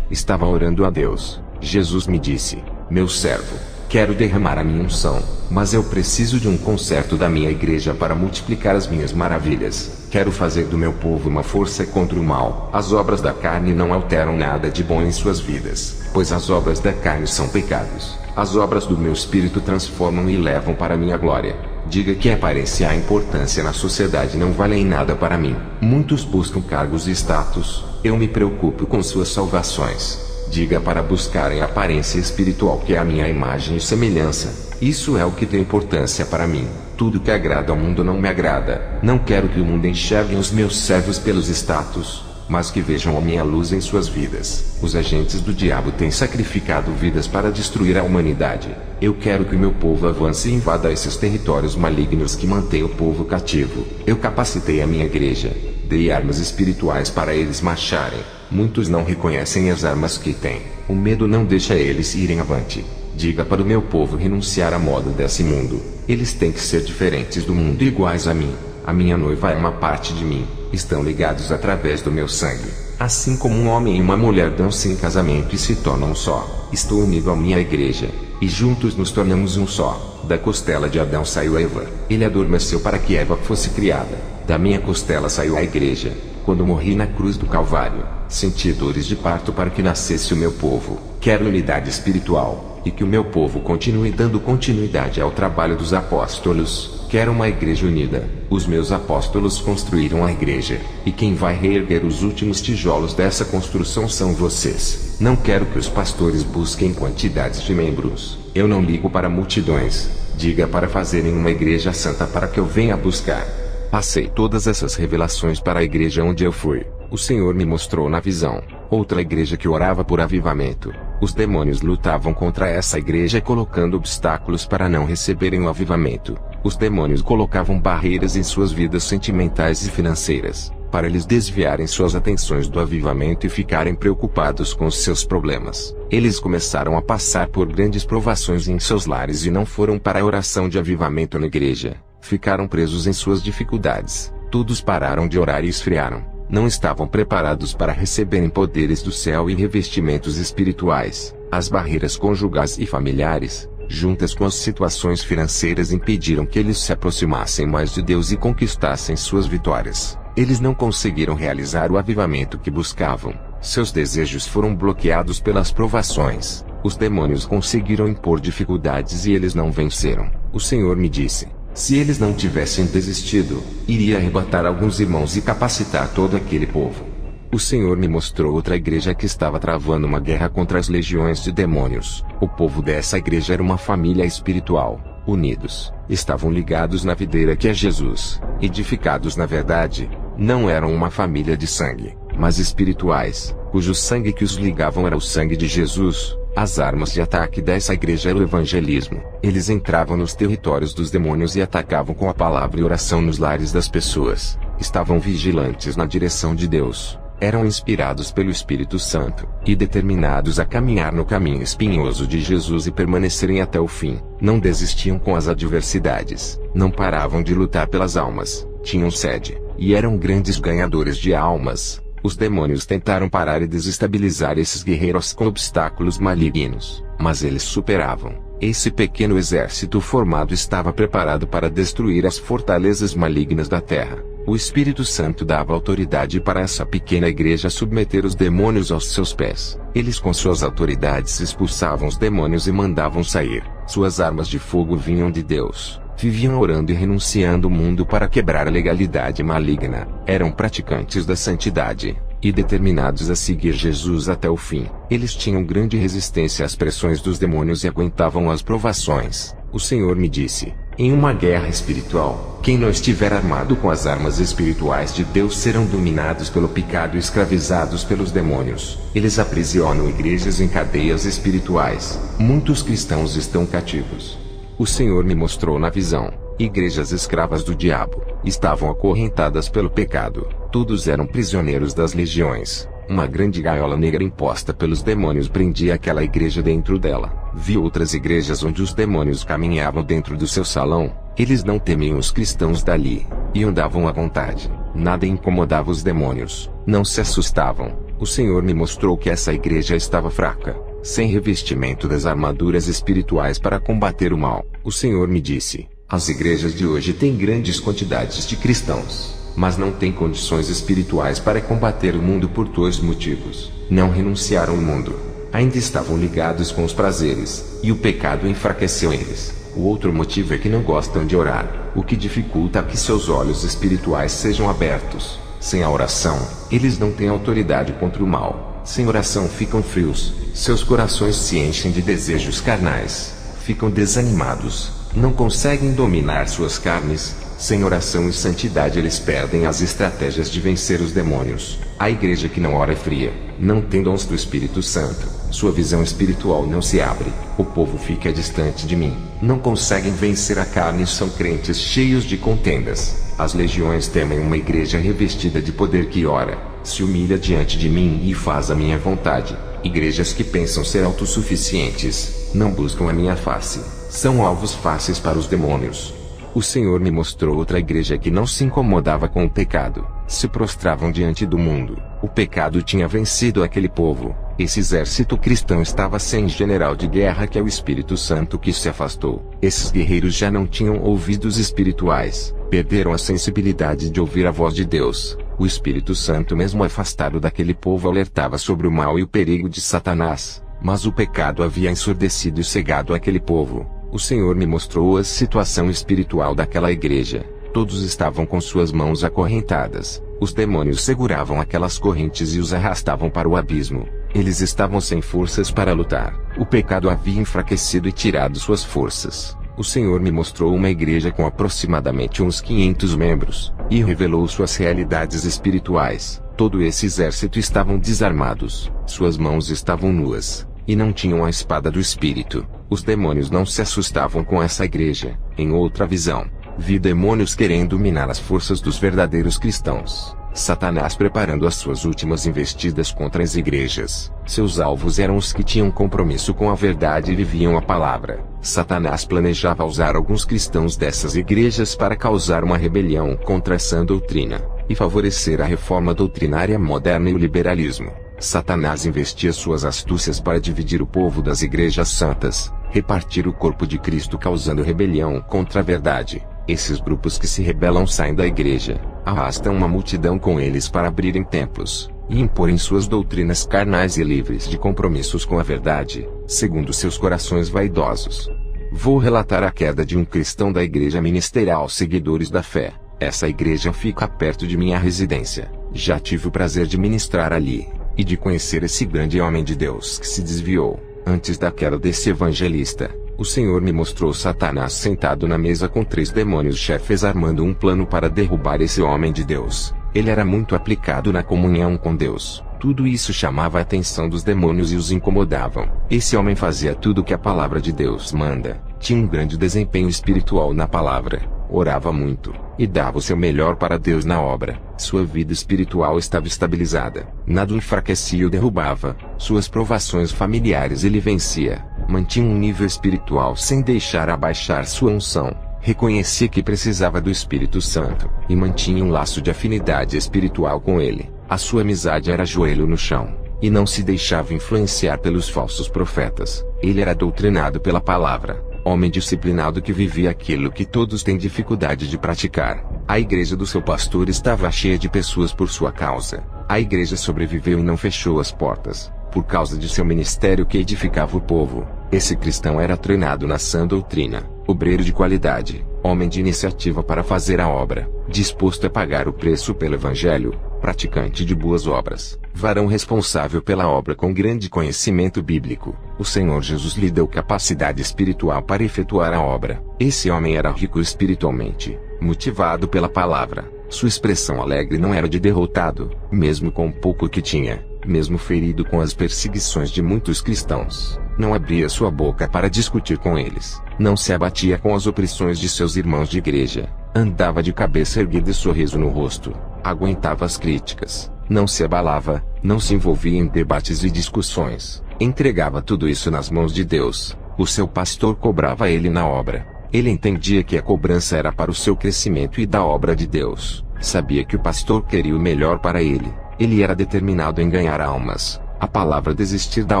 Estava orando a Deus. Jesus me disse: meu servo, quero derramar a minha unção, mas eu preciso de um conserto da minha igreja para multiplicar as minhas maravilhas. Quero fazer do meu povo uma força contra o mal. As obras da carne não alteram nada de bom em suas vidas, pois as obras da carne são pecados. As obras do meu espírito transformam e levam para minha glória. Diga que a aparência e a importância na sociedade não valem nada para mim. Muitos buscam cargos e status. Eu me preocupo com suas salvações. Diga para buscarem a aparência espiritual que é a minha imagem e semelhança. Isso é o que tem importância para mim. Tudo que agrada ao mundo não me agrada. Não quero que o mundo enxergue os meus servos pelos status, mas que vejam a minha luz em suas vidas. Os agentes do diabo têm sacrificado vidas para destruir a humanidade. Eu quero que o meu povo avance e invada esses territórios malignos que mantêm o povo cativo. Eu capacitei a minha igreja. Dei armas espirituais para eles marcharem. Muitos não reconhecem as armas que têm. O medo não deixa eles irem avante. Diga para o meu povo renunciar à moda desse mundo. Eles têm que ser diferentes do mundo e iguais a mim. A minha noiva é uma parte de mim. Estão ligados através do meu sangue. Assim como um homem e uma mulher dão-se em casamento e se tornam um só. Estou unido à minha igreja. E juntos nos tornamos um só. Da costela de Adão saiu Eva. Ele adormeceu para que Eva fosse criada. Da minha costela saiu a igreja. Quando morri na cruz do Calvário, senti dores de parto para que nascesse o meu povo. Quero unidade espiritual, e que o meu povo continue dando continuidade ao trabalho dos apóstolos. Quero uma igreja unida. Os meus apóstolos construíram a igreja, e quem vai reerguer os últimos tijolos dessa construção são vocês. Não quero que os pastores busquem quantidades de membros. Eu não ligo para multidões. Diga para fazerem uma igreja santa para que eu venha buscar. Passei todas essas revelações para a igreja onde eu fui. O Senhor me mostrou na visão outra igreja que orava por avivamento. Os demônios lutavam contra essa igreja colocando obstáculos para não receberem o avivamento. Os demônios colocavam barreiras em suas vidas sentimentais e financeiras, para eles desviarem suas atenções do avivamento e ficarem preocupados com os seus problemas. Eles começaram a passar por grandes provações em seus lares e não foram para a oração de avivamento na igreja. Ficaram presos em suas dificuldades. Todos pararam de orar e esfriaram. Não estavam preparados para receberem poderes do céu e revestimentos espirituais. As barreiras conjugais e familiares, juntas com as situações financeiras, impediram que eles se aproximassem mais de Deus e conquistassem suas vitórias. Eles não conseguiram realizar o avivamento que buscavam. Seus desejos foram bloqueados pelas provações. Os demônios conseguiram impor dificuldades e eles não venceram. O Senhor me disse: se eles não tivessem desistido, iria arrebatar alguns irmãos e capacitar todo aquele povo. O Senhor me mostrou outra igreja que estava travando uma guerra contra as legiões de demônios. O povo dessa igreja era uma família espiritual, unidos, estavam ligados na videira que é Jesus, edificados na verdade. Não eram uma família de sangue, mas espirituais, cujo sangue que os ligavam era o sangue de Jesus. As armas de ataque dessa igreja era o evangelismo. Eles entravam nos territórios dos demônios e atacavam com a palavra e oração nos lares das pessoas. Estavam vigilantes na direção de Deus. Eram inspirados pelo Espírito Santo, e determinados a caminhar no caminho espinhoso de Jesus e permanecerem até o fim. Não desistiam com as adversidades, não paravam de lutar pelas almas, tinham sede, e eram grandes ganhadores de almas. Os demônios tentaram parar e desestabilizar esses guerreiros com obstáculos malignos, mas eles superavam. Esse pequeno exército formado estava preparado para destruir as fortalezas malignas da terra. O Espírito Santo dava autoridade para essa pequena igreja submeter os demônios aos seus pés. Eles com suas autoridades expulsavam os demônios e mandavam sair. Suas armas de fogo vinham de Deus. Viviam orando e renunciando o mundo para quebrar a legalidade maligna. Eram praticantes da santidade, e determinados a seguir Jesus até o fim. Eles tinham grande resistência às pressões dos demônios e aguentavam as provações. O Senhor me disse: em uma guerra espiritual, quem não estiver armado com as armas espirituais de Deus serão dominados pelo pecado e escravizados pelos demônios. Eles aprisionam igrejas em cadeias espirituais. Muitos cristãos estão cativos. O Senhor me mostrou na visão: igrejas escravas do diabo, estavam acorrentadas pelo pecado. Todos eram prisioneiros das legiões. Uma grande gaiola negra imposta pelos demônios prendia aquela igreja dentro dela. Vi outras igrejas onde os demônios caminhavam dentro do seu salão. Eles não temiam os cristãos dali, e andavam à vontade. Nada incomodava os demônios, não se assustavam. O Senhor me mostrou que essa igreja estava fraca, sem revestimento das armaduras espirituais para combater o mal. O Senhor me disse: as igrejas de hoje têm grandes quantidades de cristãos, mas não têm condições espirituais para combater o mundo por dois motivos. Não renunciaram ao mundo. Ainda estavam ligados com os prazeres, e o pecado enfraqueceu eles. O outro motivo é que não gostam de orar, o que dificulta que seus olhos espirituais sejam abertos. Sem a oração, eles não têm autoridade contra o mal. Sem oração ficam frios, seus corações se enchem de desejos carnais, ficam desanimados, não conseguem dominar suas carnes. Sem oração e santidade eles perdem as estratégias de vencer os demônios. A igreja que não ora é fria, não tem dons do Espírito Santo, sua visão espiritual não se abre, o povo fica distante de mim, não conseguem vencer a carne e são crentes cheios de contendas. As legiões temem uma igreja revestida de poder que ora, se humilha diante de mim e faz a minha vontade. Igrejas que pensam ser autossuficientes, não buscam a minha face, são alvos fáceis para os demônios. O Senhor me mostrou outra igreja que não se incomodava com o pecado, se prostravam diante do mundo. O pecado tinha vencido aquele povo. Esse exército cristão estava sem general de guerra, que é o Espírito Santo, que se afastou. Esses guerreiros já não tinham ouvidos espirituais, perderam a sensibilidade de ouvir a voz de Deus. O Espírito Santo, mesmo afastado daquele povo, alertava sobre o mal e o perigo de Satanás, mas o pecado havia ensurdecido e cegado aquele povo. O Senhor me mostrou a situação espiritual daquela igreja. Todos estavam com suas mãos acorrentadas. Os demônios seguravam aquelas correntes e os arrastavam para o abismo. Eles estavam sem forças para lutar. O pecado havia enfraquecido e tirado suas forças. O Senhor me mostrou uma igreja com aproximadamente uns 500 membros, e revelou suas realidades espirituais. Todo esse exército estavam desarmados, suas mãos estavam nuas, e não tinham a espada do Espírito. Os demônios não se assustavam com essa igreja. Em outra visão, vi demônios querendo dominar as forças dos verdadeiros cristãos. Satanás preparando as suas últimas investidas contra as igrejas. Seus alvos eram os que tinham compromisso com a verdade e viviam a palavra. Satanás planejava usar alguns cristãos dessas igrejas para causar uma rebelião contra essa doutrina, e favorecer a reforma doutrinária moderna e o liberalismo. Satanás investia suas astúcias para dividir o povo das igrejas santas, repartir o corpo de Cristo causando rebelião contra a verdade. Esses grupos que se rebelam saem da igreja, arrastam uma multidão com eles para abrirem templos, e imporem suas doutrinas carnais e livres de compromissos com a verdade, segundo seus corações vaidosos. Vou relatar a queda de um cristão da igreja ministerial Seguidores da Fé. Essa igreja fica perto de minha residência. Já tive o prazer de ministrar ali, e de conhecer esse grande homem de Deus que se desviou. Antes da queda desse evangelista, o Senhor me mostrou Satanás sentado na mesa com 3 demônios chefes armando um plano para derrubar esse homem de Deus. Ele era muito aplicado na comunhão com Deus. Tudo isso chamava a atenção dos demônios e os incomodavam. Esse homem fazia tudo o que a palavra de Deus manda. Tinha um grande desempenho espiritual na palavra. Orava muito, e dava o seu melhor para Deus na obra. Sua vida espiritual estava estabilizada. Nada o enfraquecia ou derrubava. Suas provações familiares ele vencia. Mantinha um nível espiritual sem deixar abaixar sua unção. Reconhecia que precisava do Espírito Santo, e mantinha um laço de afinidade espiritual com ele. A sua amizade era joelho no chão, e não se deixava influenciar pelos falsos profetas. Ele era doutrinado pela palavra. Homem disciplinado que vivia aquilo que todos têm dificuldade de praticar. A igreja do seu pastor estava cheia de pessoas por sua causa. A igreja sobreviveu e não fechou as portas, por causa de seu ministério que edificava o povo. Esse cristão era treinado na sã doutrina, obreiro de qualidade, homem de iniciativa para fazer a obra, disposto a pagar o preço pelo evangelho, praticante de boas obras, varão responsável pela obra com grande conhecimento bíblico. O Senhor Jesus lhe deu capacidade espiritual para efetuar a obra. Esse homem era rico espiritualmente, motivado pela palavra. Sua expressão alegre não era de derrotado, mesmo com o pouco que tinha, mesmo ferido com as perseguições de muitos cristãos. Não abria sua boca para discutir com eles. Não se abatia com as opressões de seus irmãos de igreja. Andava de cabeça erguida e sorriso no rosto. Aguentava as críticas. Não se abalava. Não se envolvia em debates e discussões. Entregava tudo isso nas mãos de Deus. O seu pastor cobrava ele na obra. Ele entendia que a cobrança era para o seu crescimento e da obra de Deus. Sabia que o pastor queria o melhor para ele. Ele era determinado em ganhar almas. A palavra desistir da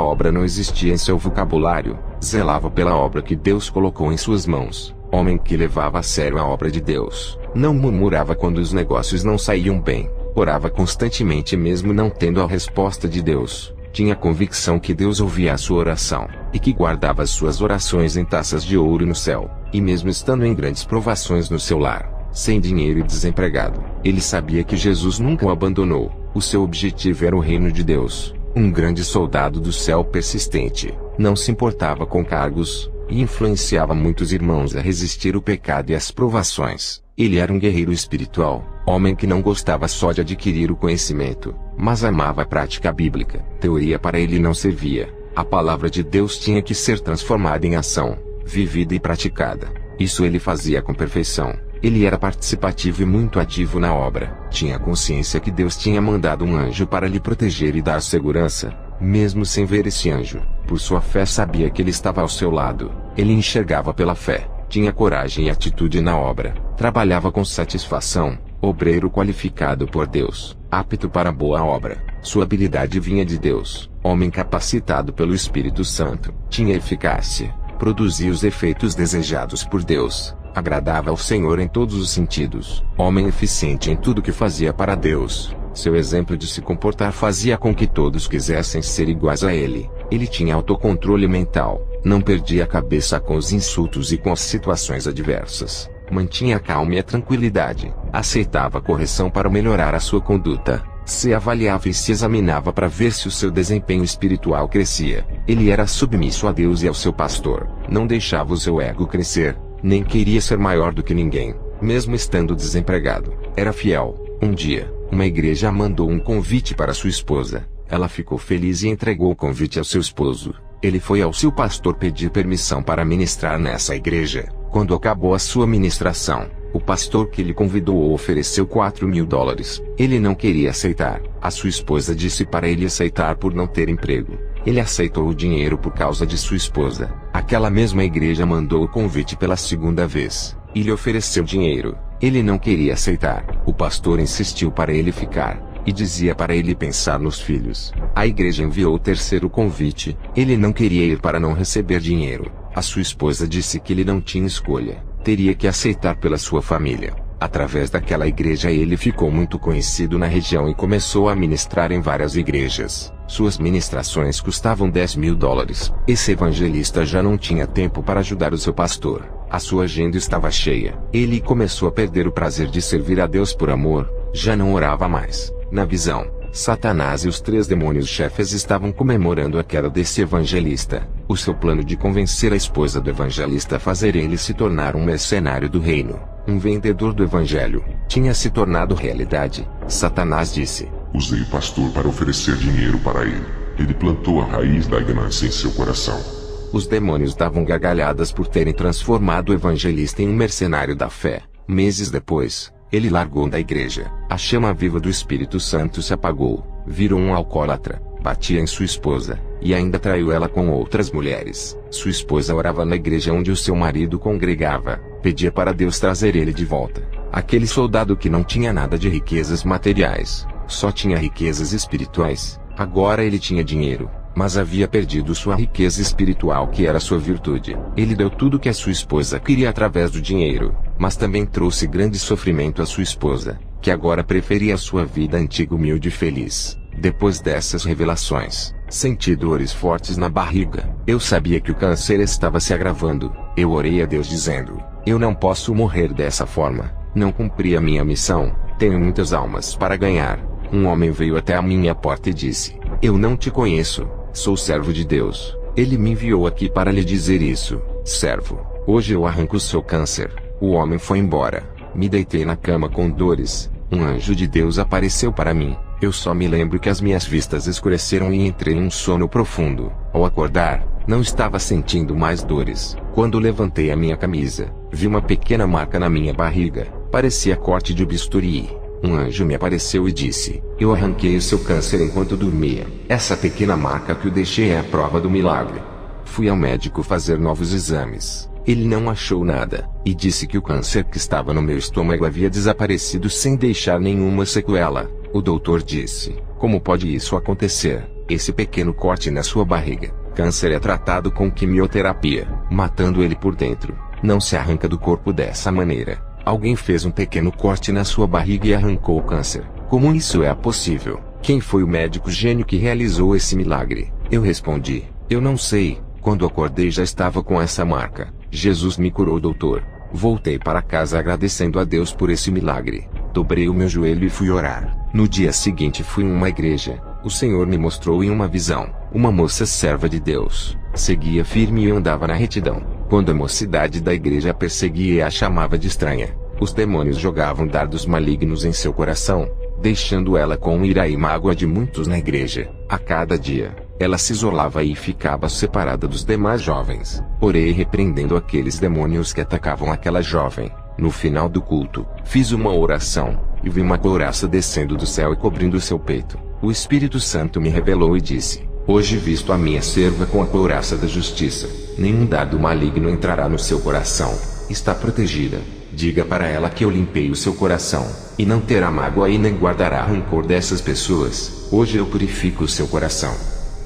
obra não existia em seu vocabulário. Zelava pela obra que Deus colocou em suas mãos. Homem que levava a sério a obra de Deus. Não murmurava quando os negócios não saíam bem. Orava constantemente mesmo não tendo a resposta de Deus. Tinha convicção que Deus ouvia a sua oração, e que guardava as suas orações em taças de ouro no céu. E mesmo estando em grandes provações no seu lar, sem dinheiro e desempregado, ele sabia que Jesus nunca o abandonou. O seu objetivo era o reino de Deus. Um grande soldado do céu persistente, não se importava com cargos, e influenciava muitos irmãos a resistir o pecado e as provações. Ele era um guerreiro espiritual, homem que não gostava só de adquirir o conhecimento, mas amava a prática bíblica. Teoria para ele não servia. A palavra de Deus tinha que ser transformada em ação, vivida e praticada. Isso ele fazia com perfeição. Ele era participativo e muito ativo na obra. Tinha consciência que Deus tinha mandado um anjo para lhe proteger e dar segurança, mesmo sem ver esse anjo. Por sua fé sabia que ele estava ao seu lado. Ele enxergava pela fé. Tinha coragem e atitude na obra. Trabalhava com satisfação. Obreiro qualificado por Deus, apto para boa obra. Sua habilidade vinha de Deus. Homem capacitado pelo Espírito Santo. Tinha eficácia. Produzia os efeitos desejados por Deus. Agradava ao Senhor em todos os sentidos. Homem eficiente em tudo que fazia para Deus. Seu exemplo de se comportar fazia com que todos quisessem ser iguais a ele. Ele tinha autocontrole mental. Não perdia a cabeça com os insultos e com as situações adversas. Mantinha a calma e a tranquilidade. Aceitava a correção para melhorar a sua conduta. Se avaliava e se examinava para ver se o seu desempenho espiritual crescia. Ele era submisso a Deus e ao seu pastor. Não deixava o seu ego crescer. Nem queria ser maior do que ninguém, mesmo estando desempregado. Era fiel. Um dia, uma igreja mandou um convite para sua esposa. Ela ficou feliz e entregou o convite ao seu esposo. Ele foi ao seu pastor pedir permissão para ministrar nessa igreja. Quando acabou a sua ministração, o pastor que lhe convidou ofereceu $4.000. Ele não queria aceitar. A sua esposa disse para ele aceitar por não ter emprego. Ele aceitou o dinheiro por causa de sua esposa. Aquela mesma igreja mandou o convite pela segunda vez, e lhe ofereceu dinheiro. Ele não queria aceitar. O pastor insistiu para ele ficar, e dizia para ele pensar nos filhos. A igreja enviou o terceiro convite. Ele não queria ir para não receber dinheiro. A sua esposa disse que ele não tinha escolha, teria que aceitar pela sua família. Através daquela igreja ele ficou muito conhecido na região e começou a ministrar em várias igrejas. Suas ministrações custavam $10.000. Esse evangelista já não tinha tempo para ajudar o seu pastor. A sua agenda estava cheia. Ele começou a perder o prazer de servir a Deus por amor. Já não orava mais. Na visão, Satanás e os 3 demônios chefes estavam comemorando a queda desse evangelista. O seu plano de convencer a esposa do evangelista a fazer ele se tornar um mercenário do reino, um vendedor do evangelho, tinha se tornado realidade. Satanás disse: usei o pastor para oferecer dinheiro para ele. Ele plantou a raiz da ganância em seu coração. Os demônios davam gargalhadas por terem transformado o evangelista em um mercenário da fé. Meses depois, ele largou da igreja. A chama viva do Espírito Santo se apagou. Virou um alcoólatra, batia em sua esposa, e ainda traiu ela com outras mulheres. Sua esposa orava na igreja onde o seu marido congregava, pedia para Deus trazer ele de volta. Aquele soldado que não tinha nada de riquezas materiais, só tinha riquezas espirituais. Agora ele tinha dinheiro, mas havia perdido sua riqueza espiritual, que era sua virtude. Ele deu tudo que a sua esposa queria através do dinheiro, mas também trouxe grande sofrimento à sua esposa, que agora preferia a sua vida antiga humilde e feliz. Depois dessas revelações, senti dores fortes na barriga. Eu sabia que o câncer estava se agravando. Eu orei a Deus dizendo: eu não posso morrer dessa forma. Não cumpri a minha missão. Tenho muitas almas para ganhar. Um homem veio até a minha porta e disse: eu não te conheço. Sou servo de Deus. Ele me enviou aqui para lhe dizer isso. Servo, hoje eu arranco o seu câncer. O homem foi embora. Me deitei na cama com dores. Um anjo de Deus apareceu para mim. Eu só me lembro que as minhas vistas escureceram e entrei em um sono profundo. Ao acordar, não estava sentindo mais dores. Quando levantei a minha camisa, vi uma pequena marca na minha barriga. Parecia corte de bisturi. Um anjo me apareceu e disse: eu arranquei o seu câncer enquanto dormia. Essa pequena marca que o deixei é a prova do milagre. Fui ao médico fazer novos exames. Ele não achou nada, e disse que o câncer que estava no meu estômago havia desaparecido sem deixar nenhuma sequela. O doutor disse: como pode isso acontecer? Esse pequeno corte na sua barriga. Câncer é tratado com quimioterapia, matando ele por dentro. Não se arranca do corpo dessa maneira. Alguém fez um pequeno corte na sua barriga e arrancou o câncer. Como isso é possível? Quem foi o médico gênio que realizou esse milagre? Eu respondi: eu não sei. Quando acordei já estava com essa marca. Jesus me curou, doutor. Voltei para casa agradecendo a Deus por esse milagre. Dobrei o meu joelho e fui orar. No dia seguinte fui em uma igreja. O Senhor me mostrou em uma visão uma moça serva de Deus. Seguia firme e andava na retidão. Quando a mocidade da igreja a perseguia e a chamava de estranha, os demônios jogavam dardos malignos em seu coração, deixando ela com ira e mágoa de muitos na igreja. A cada dia, ela se isolava e ficava separada dos demais jovens. Orei repreendendo aqueles demônios que atacavam aquela jovem. No final do culto, fiz uma oração, e vi uma couraça descendo do céu e cobrindo seu peito. O Espírito Santo me revelou e disse: hoje visto a minha serva com a couraça da justiça. Nenhum dardo maligno entrará no seu coração. Está protegida. Diga para ela que eu limpei o seu coração, e não terá mágoa e nem guardará rancor dessas pessoas. Hoje eu purifico o seu coração.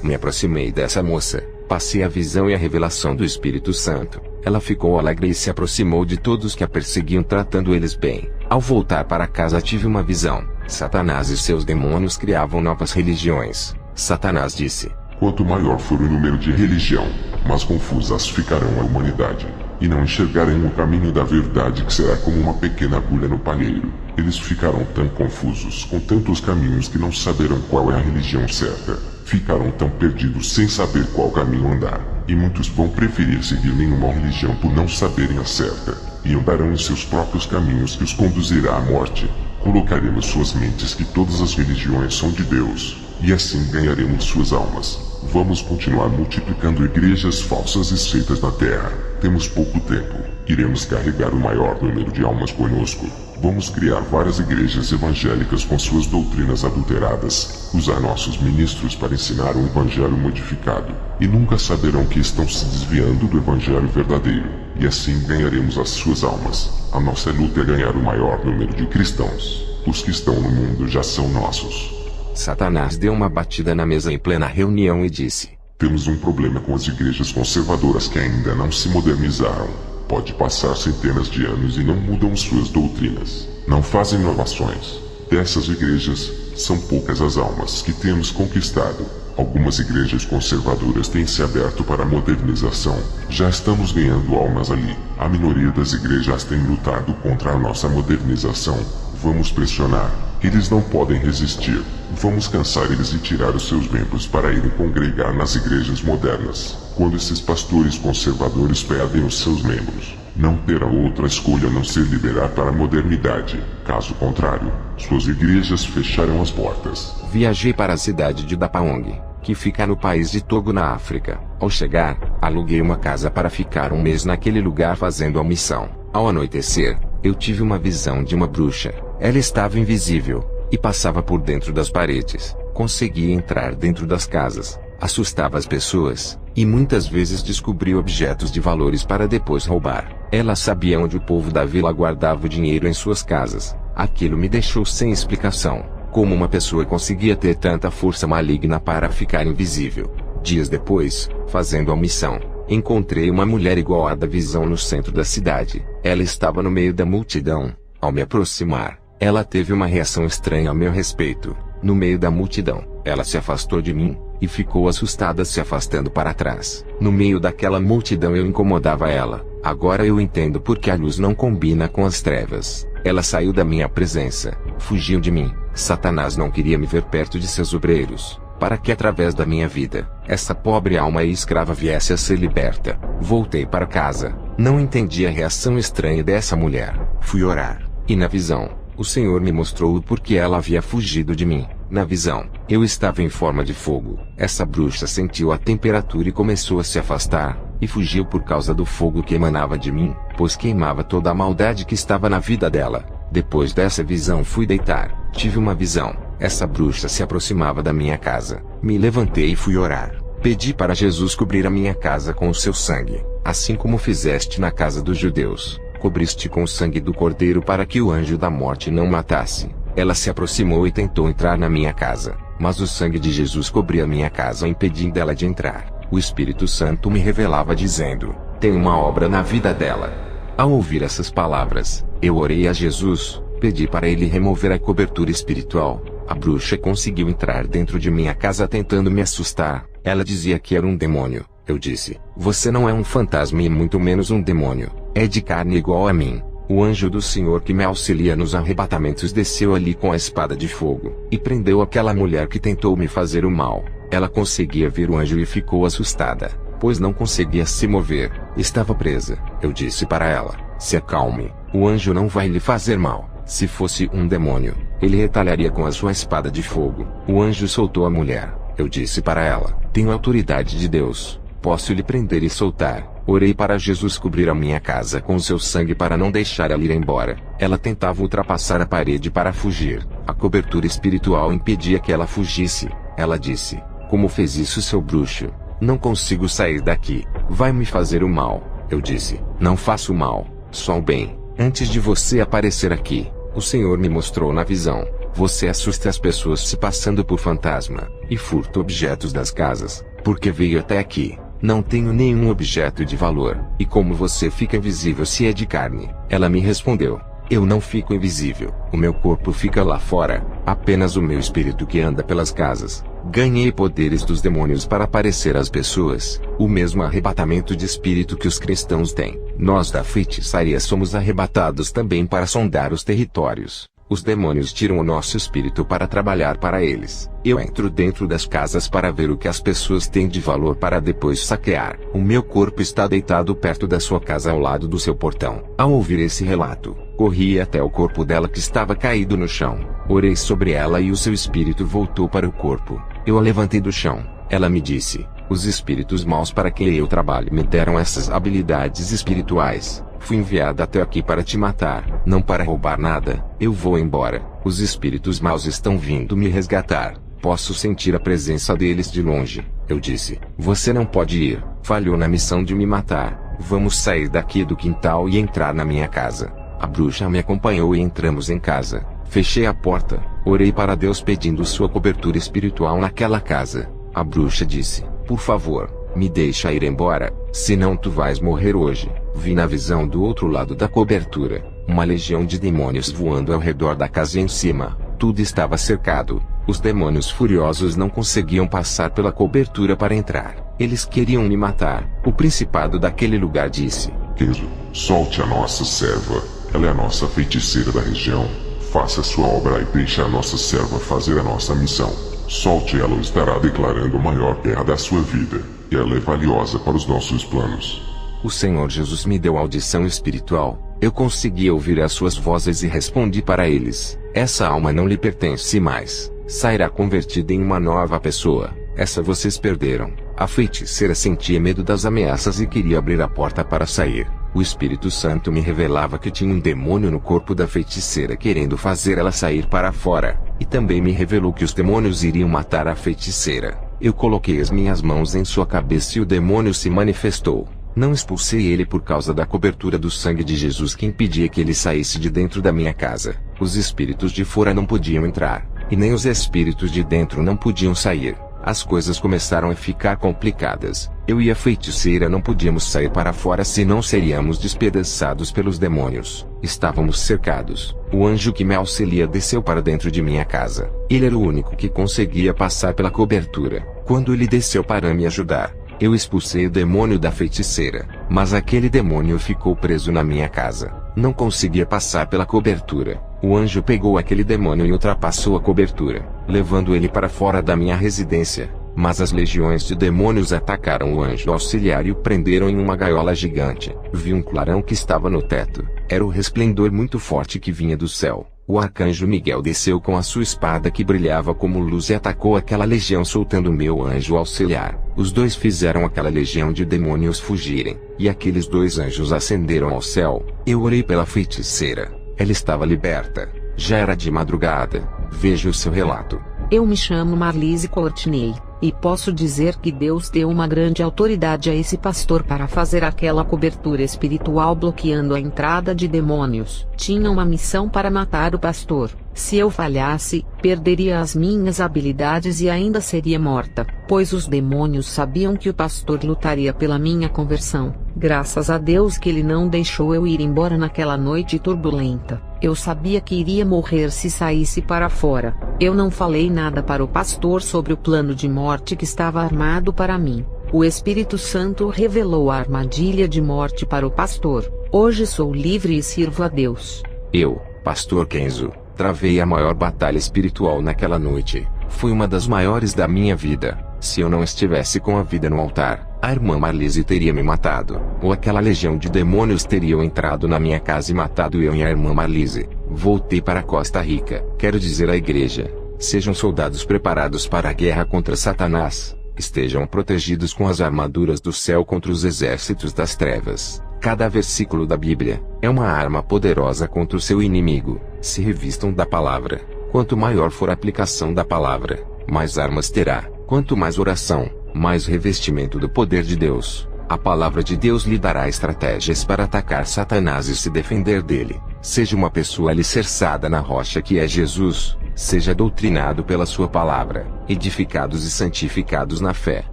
Me aproximei dessa moça, passei a visão e a revelação do Espírito Santo. Ela ficou alegre e se aproximou de todos que a perseguiam, tratando eles bem. Ao voltar para casa tive uma visão. Satanás e seus demônios criavam novas religiões. Satanás disse: quanto maior for o número de religião, mais confusas ficarão a humanidade, e não enxergarão o caminho da verdade, que será como uma pequena agulha no palheiro. Eles ficarão tão confusos com tantos caminhos que não saberão qual é a religião certa. Ficarão tão perdidos sem saber qual caminho andar, e muitos vão preferir seguir nenhuma religião por não saberem a certa, e andarão em seus próprios caminhos que os conduzirá à morte. Colocaremos suas mentes que todas as religiões são de Deus, e assim ganharemos suas almas. Vamos continuar multiplicando igrejas falsas e seitas na terra. Temos pouco tempo. Iremos carregar o maior número de almas conosco. Vamos criar várias igrejas evangélicas com suas doutrinas adulteradas. Usar nossos ministros para ensinar um evangelho modificado. E nunca saberão que estão se desviando do evangelho verdadeiro. E assim ganharemos as suas almas. A nossa luta é ganhar o maior número de cristãos. Os que estão no mundo já são nossos. Satanás deu uma batida na mesa em plena reunião e disse: Temos um problema com as igrejas conservadoras que ainda não se modernizaram. Pode passar centenas de anos e não mudam suas doutrinas. Não fazem inovações. Dessas igrejas, são poucas as almas que temos conquistado. Algumas igrejas conservadoras têm se aberto para a modernização. Já estamos ganhando almas ali. A minoria das igrejas tem lutado contra a nossa modernização. Vamos pressionar. Eles não podem resistir. Vamos cansar eles e tirar os seus membros para irem congregar nas igrejas modernas. Quando esses pastores conservadores pedem os seus membros, não terá outra escolha a não ser liberar para a modernidade. Caso contrário, suas igrejas fecharão as portas. Viajei para a cidade de Dapaong, que fica no país de Togo, na África. Ao chegar, aluguei uma casa para ficar um mês naquele lugar fazendo a missão. Ao anoitecer, eu tive uma visão de uma bruxa. Ela estava invisível e passava por dentro das paredes. Conseguia entrar dentro das casas, assustava as pessoas e muitas vezes descobria objetos de valores para depois roubar. Ela sabia onde o povo da vila guardava o dinheiro em suas casas. Aquilo me deixou sem explicação. Como uma pessoa conseguia ter tanta força maligna para ficar invisível? Dias depois, fazendo a missão, encontrei uma mulher igual à da visão no centro da cidade. Ela estava no meio da multidão. Ao me aproximar, ela teve uma reação estranha ao meu respeito. No meio da multidão, ela se afastou de mim e ficou assustada, se afastando para trás. No meio daquela multidão eu incomodava ela. Agora eu entendo por que a luz não combina com as trevas. Ela saiu da minha presença, fugiu de mim. Satanás não queria me ver perto de seus obreiros, para que através da minha vida, essa pobre alma e escrava viesse a ser liberta. Voltei para casa. Não entendi a reação estranha dessa mulher. Fui orar, e na visão, o Senhor me mostrou o porquê ela havia fugido de mim. Na visão, eu estava em forma de fogo. Essa bruxa sentiu a temperatura e começou a se afastar, e fugiu por causa do fogo que emanava de mim, pois queimava toda a maldade que estava na vida dela. Depois dessa visão fui deitar. Tive uma visão. Essa bruxa se aproximava da minha casa. Me levantei e fui orar. Pedi para Jesus cobrir a minha casa com o seu sangue, assim como fizeste na casa dos judeus. Cobriste com o sangue do cordeiro para que o anjo da morte não matasse. Ela se aproximou e tentou entrar na minha casa, mas o sangue de Jesus cobria minha casa, impedindo ela de entrar. O Espírito Santo me revelava dizendo: tem uma obra na vida dela. Ao ouvir essas palavras, eu orei a Jesus, pedi para ele remover a cobertura espiritual. A bruxa conseguiu entrar dentro de minha casa tentando me assustar. Ela dizia que era um demônio. Eu disse: você não é um fantasma e muito menos um demônio. É de carne igual a mim. O anjo do Senhor que me auxilia nos arrebatamentos desceu ali com a espada de fogo, e prendeu aquela mulher que tentou me fazer o mal. Ela conseguia ver o anjo e ficou assustada, pois não conseguia se mover. Estava presa. Eu disse para ela: se acalme, o anjo não vai lhe fazer mal. Se fosse um demônio, ele retalharia com a sua espada de fogo. O anjo soltou a mulher. Eu disse para ela: tenho autoridade de Deus, posso lhe prender e soltar. Orei para Jesus cobrir a minha casa com o seu sangue para não deixar ela ir embora. Ela tentava ultrapassar a parede para fugir. A cobertura espiritual impedia que ela fugisse. Ela disse: como fez isso, seu bruxo? Não consigo sair daqui. Vai me fazer o mal. Eu disse: não faço o mal, só o bem. Antes de você aparecer aqui, o Senhor me mostrou na visão: você assusta as pessoas se passando por fantasma, e furta objetos das casas, porque veio até aqui. Não tenho nenhum objeto de valor. E como você fica invisível se é de carne? Ela me respondeu: eu não fico invisível. O meu corpo fica lá fora, apenas o meu espírito que anda pelas casas. Ganhei poderes dos demônios para aparecer às pessoas, o mesmo arrebatamento de espírito que os cristãos têm. Nós da feitiçaria somos arrebatados também para sondar os territórios. Os demônios tiram o nosso espírito para trabalhar para eles. Eu entro dentro das casas para ver o que as pessoas têm de valor para depois saquear. O meu corpo está deitado perto da sua casa ao lado do seu portão. Ao ouvir esse relato, corri até o corpo dela que estava caído no chão. Orei sobre ela e o seu espírito voltou para o corpo. Eu a levantei do chão. Ela me disse: os espíritos maus para que eu trabalhe me deram essas habilidades espirituais. Fui enviada até aqui para te matar, não para roubar nada. Eu vou embora. Os espíritos maus estão vindo me resgatar. Posso sentir a presença deles de longe. Eu disse: você não pode ir. Falhou na missão de me matar. Vamos sair daqui do quintal e entrar na minha casa. A bruxa me acompanhou e entramos em casa. Fechei a porta. Orei para Deus pedindo sua cobertura espiritual naquela casa. A bruxa disse: Por favor, me deixa ir embora, senão tu vais morrer hoje. Vi na visão do outro lado da cobertura uma legião de demônios voando ao redor da casa em cima. Tudo estava cercado. Os demônios furiosos não conseguiam passar pela cobertura para entrar. Eles queriam me matar. O principado daquele lugar disse: Kenzo, solte a nossa serva. Ela é a nossa feiticeira da região. Faça sua obra e deixe a nossa serva fazer a nossa missão. Solte ela ou estará declarando a maior guerra da sua vida. E ela é valiosa para os nossos planos. O Senhor Jesus me deu audição espiritual. Eu consegui ouvir as suas vozes e respondi para eles: essa alma não lhe pertence mais. Sairá convertida em uma nova pessoa. Essa vocês perderam. A feiticeira sentia medo das ameaças e queria abrir a porta para sair. O Espírito Santo me revelava que tinha um demônio no corpo da feiticeira querendo fazer ela sair para fora. E também me revelou que os demônios iriam matar a feiticeira. Eu coloquei as minhas mãos em sua cabeça e o demônio se manifestou. Não expulsei ele por causa da cobertura do sangue de Jesus que impedia que ele saísse de dentro da minha casa. Os espíritos de fora não podiam entrar, e nem os espíritos de dentro não podiam sair. As coisas começaram a ficar complicadas. Eu e a feiticeira não podíamos sair para fora, senão seríamos despedaçados pelos demônios. Estávamos cercados. O anjo que me auxilia desceu para dentro de minha casa. Ele era o único que conseguia passar pela cobertura. Quando ele desceu para me ajudar, eu expulsei o demônio da feiticeira, mas aquele demônio ficou preso na minha casa. Não conseguia passar pela cobertura. O anjo pegou aquele demônio e ultrapassou a cobertura, levando ele para fora da minha residência. Mas as legiões de demônios atacaram o anjo auxiliar e o prenderam em uma gaiola gigante. Vi um clarão que estava no teto. Era o resplendor muito forte que vinha do céu. O arcanjo Miguel desceu com a sua espada que brilhava como luz e atacou aquela legião soltando o meu anjo auxiliar. Os dois fizeram aquela legião de demônios fugirem, e aqueles dois anjos ascenderam ao céu. Eu orei pela feiticeira. Ela estava liberta. Já era de madrugada. Veja o seu relato. Eu me chamo Marlise Courtney, e posso dizer que Deus deu uma grande autoridade a esse pastor para fazer aquela cobertura espiritual bloqueando a entrada de demônios. Tinha uma missão para matar o pastor. Se eu falhasse, perderia as minhas habilidades e ainda seria morta, pois os demônios sabiam que o pastor lutaria pela minha conversão. Graças a Deus que ele não deixou eu ir embora naquela noite turbulenta. Eu sabia que iria morrer se saísse para fora. Eu não falei nada para o pastor sobre o plano de morte que estava armado para mim. O Espírito Santo revelou a armadilha de morte para o pastor. Hoje sou livre e sirvo a Deus. Eu, Pastor Kenzo, travei a maior batalha espiritual naquela noite. Foi uma das maiores da minha vida. Se eu não estivesse com a vida no altar, a irmã Marlise teria me matado, ou aquela legião de demônios teriam entrado na minha casa e matado eu e a irmã Marlise. Voltei para Costa Rica. Quero dizer à igreja: sejam soldados preparados para a guerra contra Satanás. Estejam protegidos com as armaduras do céu contra os exércitos das trevas. Cada versículo da Bíblia é uma arma poderosa contra o seu inimigo. Se revistam da palavra. Quanto maior for a aplicação da palavra, mais armas terá. Quanto mais oração, mais revestimento do poder de Deus. A palavra de Deus lhe dará estratégias para atacar Satanás e se defender dele. Seja uma pessoa alicerçada na rocha que é Jesus. Seja doutrinado pela sua palavra, edificados e santificados na fé.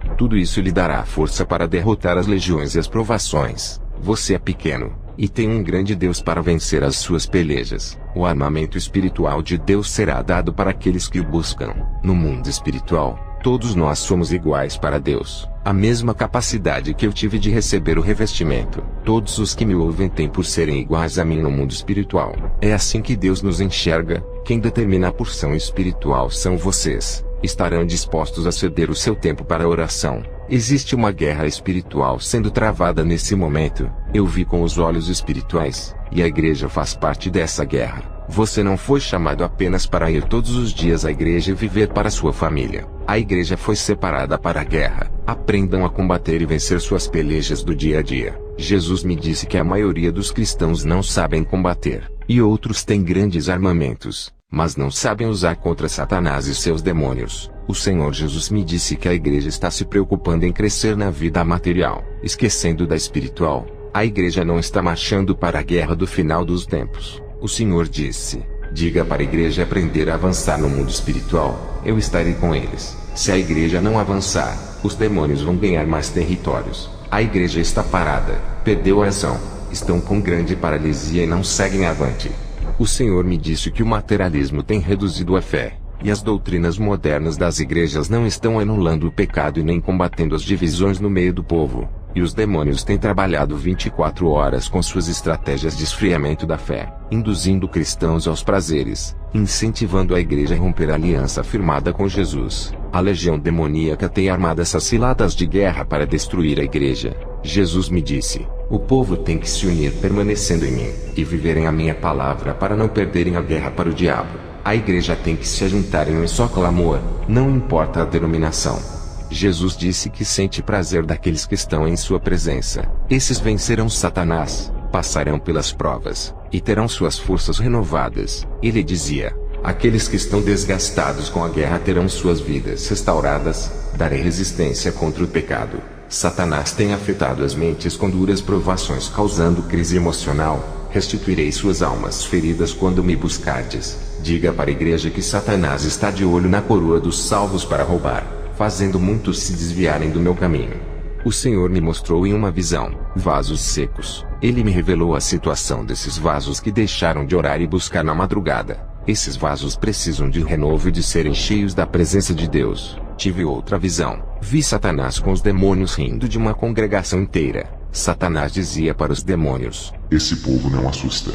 Tudo isso lhe dará força para derrotar as legiões e as provações. Você é pequeno, e tem um grande Deus para vencer as suas pelejas. O armamento espiritual de Deus será dado para aqueles que o buscam. No mundo espiritual, todos nós somos iguais para Deus. A mesma capacidade que eu tive de receber o revestimento. Todos os que me ouvem têm por serem iguais a mim no mundo espiritual. É assim que Deus nos enxerga. Quem determina a porção espiritual são vocês. Estarão dispostos a ceder o seu tempo para a oração. Existe uma guerra espiritual sendo travada nesse momento. Eu vi com os olhos espirituais, e a igreja faz parte dessa guerra. Você não foi chamado apenas para ir todos os dias à igreja e viver para sua família. A igreja foi separada para a guerra. Aprendam a combater e vencer suas pelejas do dia a dia. Jesus me disse que a maioria dos cristãos não sabem combater, e outros têm grandes armamentos, mas não sabem usar contra Satanás e seus demônios. O Senhor Jesus me disse que a igreja está se preocupando em crescer na vida material, esquecendo da espiritual. A igreja não está marchando para a guerra do final dos tempos. O Senhor disse: diga para a igreja aprender a avançar no mundo espiritual, eu estarei com eles. Se a igreja não avançar, os demônios vão ganhar mais territórios. A igreja está parada, perdeu a ação, estão com grande paralisia e não seguem avante. O Senhor me disse que o materialismo tem reduzido a fé, e as doutrinas modernas das igrejas não estão anulando o pecado e nem combatendo as divisões no meio do povo. E os demônios têm trabalhado 24 horas com suas estratégias de esfriamento da fé, induzindo cristãos aos prazeres, incentivando a igreja a romper a aliança firmada com Jesus. A legião demoníaca tem armado essas ciladas de guerra para destruir a igreja. Jesus me disse: o povo tem que se unir permanecendo em mim, e viverem a minha palavra para não perderem a guerra para o diabo. A igreja tem que se ajuntar em um só clamor, não importa a denominação. Jesus disse que sente prazer daqueles que estão em sua presença. Esses vencerão Satanás, passarão pelas provas, e terão suas forças renovadas. Ele dizia: aqueles que estão desgastados com a guerra terão suas vidas restauradas. Darei resistência contra o pecado. Satanás tem afetado as mentes com duras provações, causando crise emocional. Restituirei suas almas feridas quando me buscardes. Diga para a igreja que Satanás está de olho na coroa dos salvos para roubar, fazendo muitos se desviarem do meu caminho. O Senhor me mostrou em uma visão vasos secos. Ele me revelou a situação desses vasos que deixaram de orar e buscar na madrugada. Esses vasos precisam de renovo e de serem cheios da presença de Deus. Tive outra visão. Vi Satanás com os demônios rindo de uma congregação inteira. Satanás dizia para os demônios: esse povo não assusta.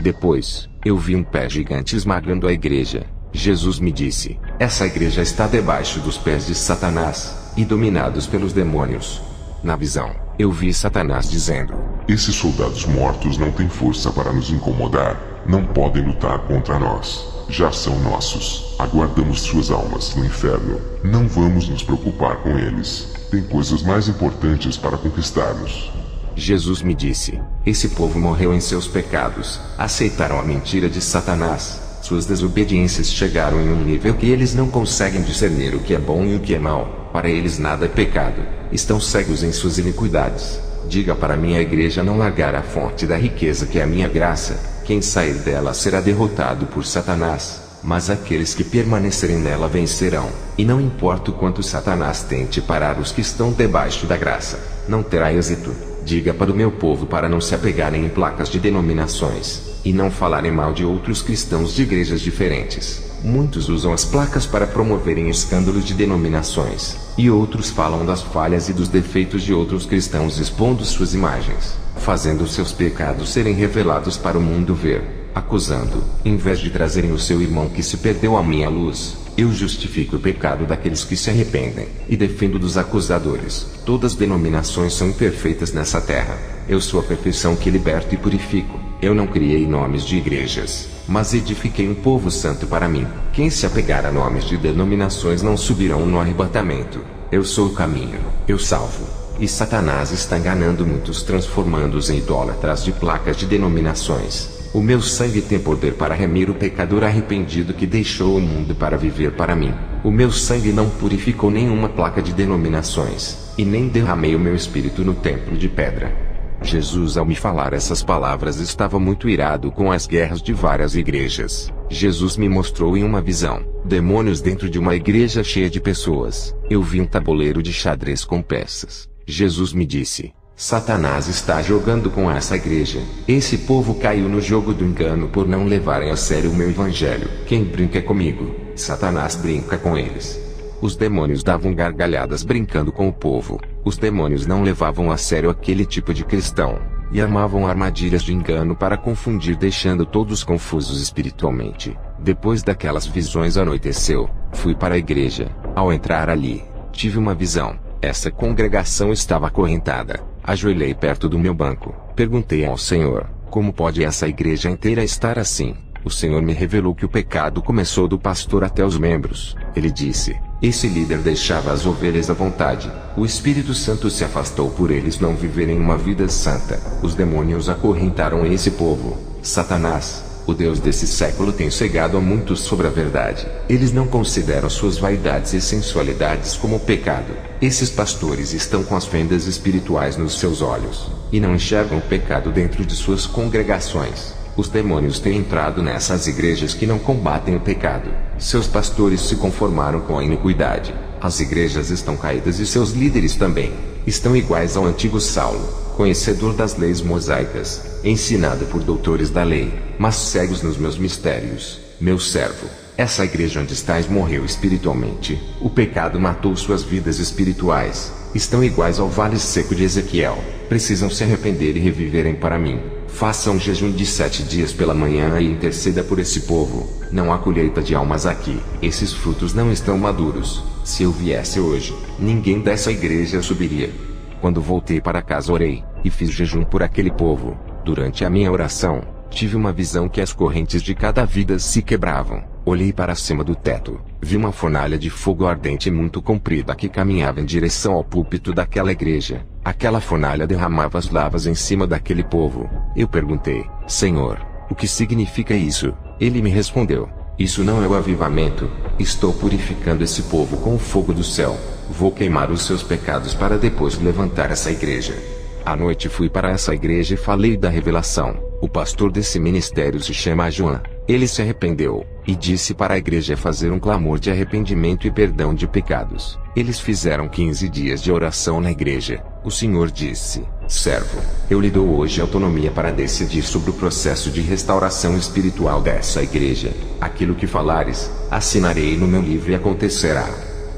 Depois, eu vi um pé gigante esmagando a igreja. Jesus me disse: essa igreja está debaixo dos pés de Satanás, e dominados pelos demônios. Na visão, eu vi Satanás dizendo: esses soldados mortos não têm força para nos incomodar, não podem lutar contra nós. Já são nossos. Aguardamos suas almas no inferno. Não vamos nos preocupar com eles. Tem coisas mais importantes para conquistarmos. Jesus me disse: esse povo morreu em seus pecados, aceitaram a mentira de Satanás. Suas desobediências chegaram em um nível que eles não conseguem discernir o que é bom e o que é mal. Para eles nada é pecado. Estão cegos em suas iniquidades. Diga para minha igreja não largar a fonte da riqueza que é a minha graça. Quem sair dela será derrotado por Satanás, mas aqueles que permanecerem nela vencerão. E não importa o quanto Satanás tente parar os que estão debaixo da graça, não terá êxito. Diga para o meu povo para não se apegarem em placas de denominações, e não falarem mal de outros cristãos de igrejas diferentes. Muitos usam as placas para promoverem escândalos de denominações, e outros falam das falhas e dos defeitos de outros cristãos expondo suas imagens, fazendo seus pecados serem revelados para o mundo ver, acusando, em vez de trazerem o seu irmão que se perdeu à minha luz. Eu justifico o pecado daqueles que se arrependem, e defendo dos acusadores. Todas as denominações são imperfeitas nessa terra. Eu sou a perfeição que liberto e purifico. Eu não criei nomes de igrejas, mas edifiquei um povo santo para mim. Quem se apegar a nomes de denominações não subirão no arrebatamento. Eu sou o caminho, eu salvo. E Satanás está enganando muitos, transformando-os em idólatras de placas de denominações. O meu sangue tem poder para remir o pecador arrependido que deixou o mundo para viver para mim. O meu sangue não purificou nenhuma placa de denominações, e nem derramei o meu espírito no templo de pedra. Jesus, ao me falar essas palavras, estava muito irado com as guerras de várias igrejas. Jesus me mostrou em uma visão demônios dentro de uma igreja cheia de pessoas. Eu vi um tabuleiro de xadrez com peças. Jesus me disse: Satanás está jogando com essa igreja. Esse povo caiu no jogo do engano por não levarem a sério o meu evangelho. Quem brinca comigo, Satanás brinca com eles. Os demônios davam gargalhadas brincando com o povo. Os demônios não levavam a sério aquele tipo de cristão, e armavam armadilhas de engano para confundir, deixando todos confusos espiritualmente. Depois daquelas visões anoiteceu. Fui para a igreja. Ao entrar ali, tive uma visão. Essa congregação estava acorrentada. Ajoelhei perto do meu banco. Perguntei ao Senhor: como pode essa igreja inteira estar assim? O Senhor me revelou que o pecado começou do pastor até os membros. Ele disse: esse líder deixava as ovelhas à vontade. O Espírito Santo se afastou por eles não viverem uma vida santa. Os demônios acorrentaram esse povo. Satanás, o Deus desse século, tem cegado a muitos sobre a verdade. Eles não consideram suas vaidades e sensualidades como pecado. Esses pastores estão com as fendas espirituais nos seus olhos, e não enxergam o pecado dentro de suas congregações. Os demônios têm entrado nessas igrejas que não combatem o pecado. Seus pastores se conformaram com a iniquidade. As igrejas estão caídas e seus líderes também. Estão iguais ao antigo Saulo, conhecedor das leis mosaicas, ensinado por doutores da lei, mas cegos nos meus mistérios. Meu servo, essa igreja onde estás morreu espiritualmente. O pecado matou suas vidas espirituais. Estão iguais ao vale seco de Ezequiel. Precisam se arrepender e reviverem para mim. Faça um jejum de 7 dias pela manhã e interceda por esse povo. Não há colheita de almas aqui. Esses frutos não estão maduros. Se eu viesse hoje, ninguém dessa igreja subiria. Quando voltei para casa orei, e fiz jejum por aquele povo. Durante a minha oração, tive uma visão que as correntes de cada vida se quebravam. Olhei para cima do teto, vi uma fornalha de fogo ardente muito comprida que caminhava em direção ao púlpito daquela igreja. Aquela fornalha derramava as lavas em cima daquele povo. Eu perguntei, Senhor, o que significa isso? Ele me respondeu, isso não é o avivamento. Estou purificando esse povo com o fogo do céu. Vou queimar os seus pecados para depois levantar essa igreja. À noite fui para essa igreja e falei da revelação. O pastor desse ministério se chama João. Ele se arrependeu, e disse para a igreja fazer um clamor de arrependimento e perdão de pecados. Eles fizeram 15 dias de oração na igreja. O Senhor disse, servo, eu lhe dou hoje autonomia para decidir sobre o processo de restauração espiritual dessa igreja. Aquilo que falares, assinarei no meu livro e acontecerá.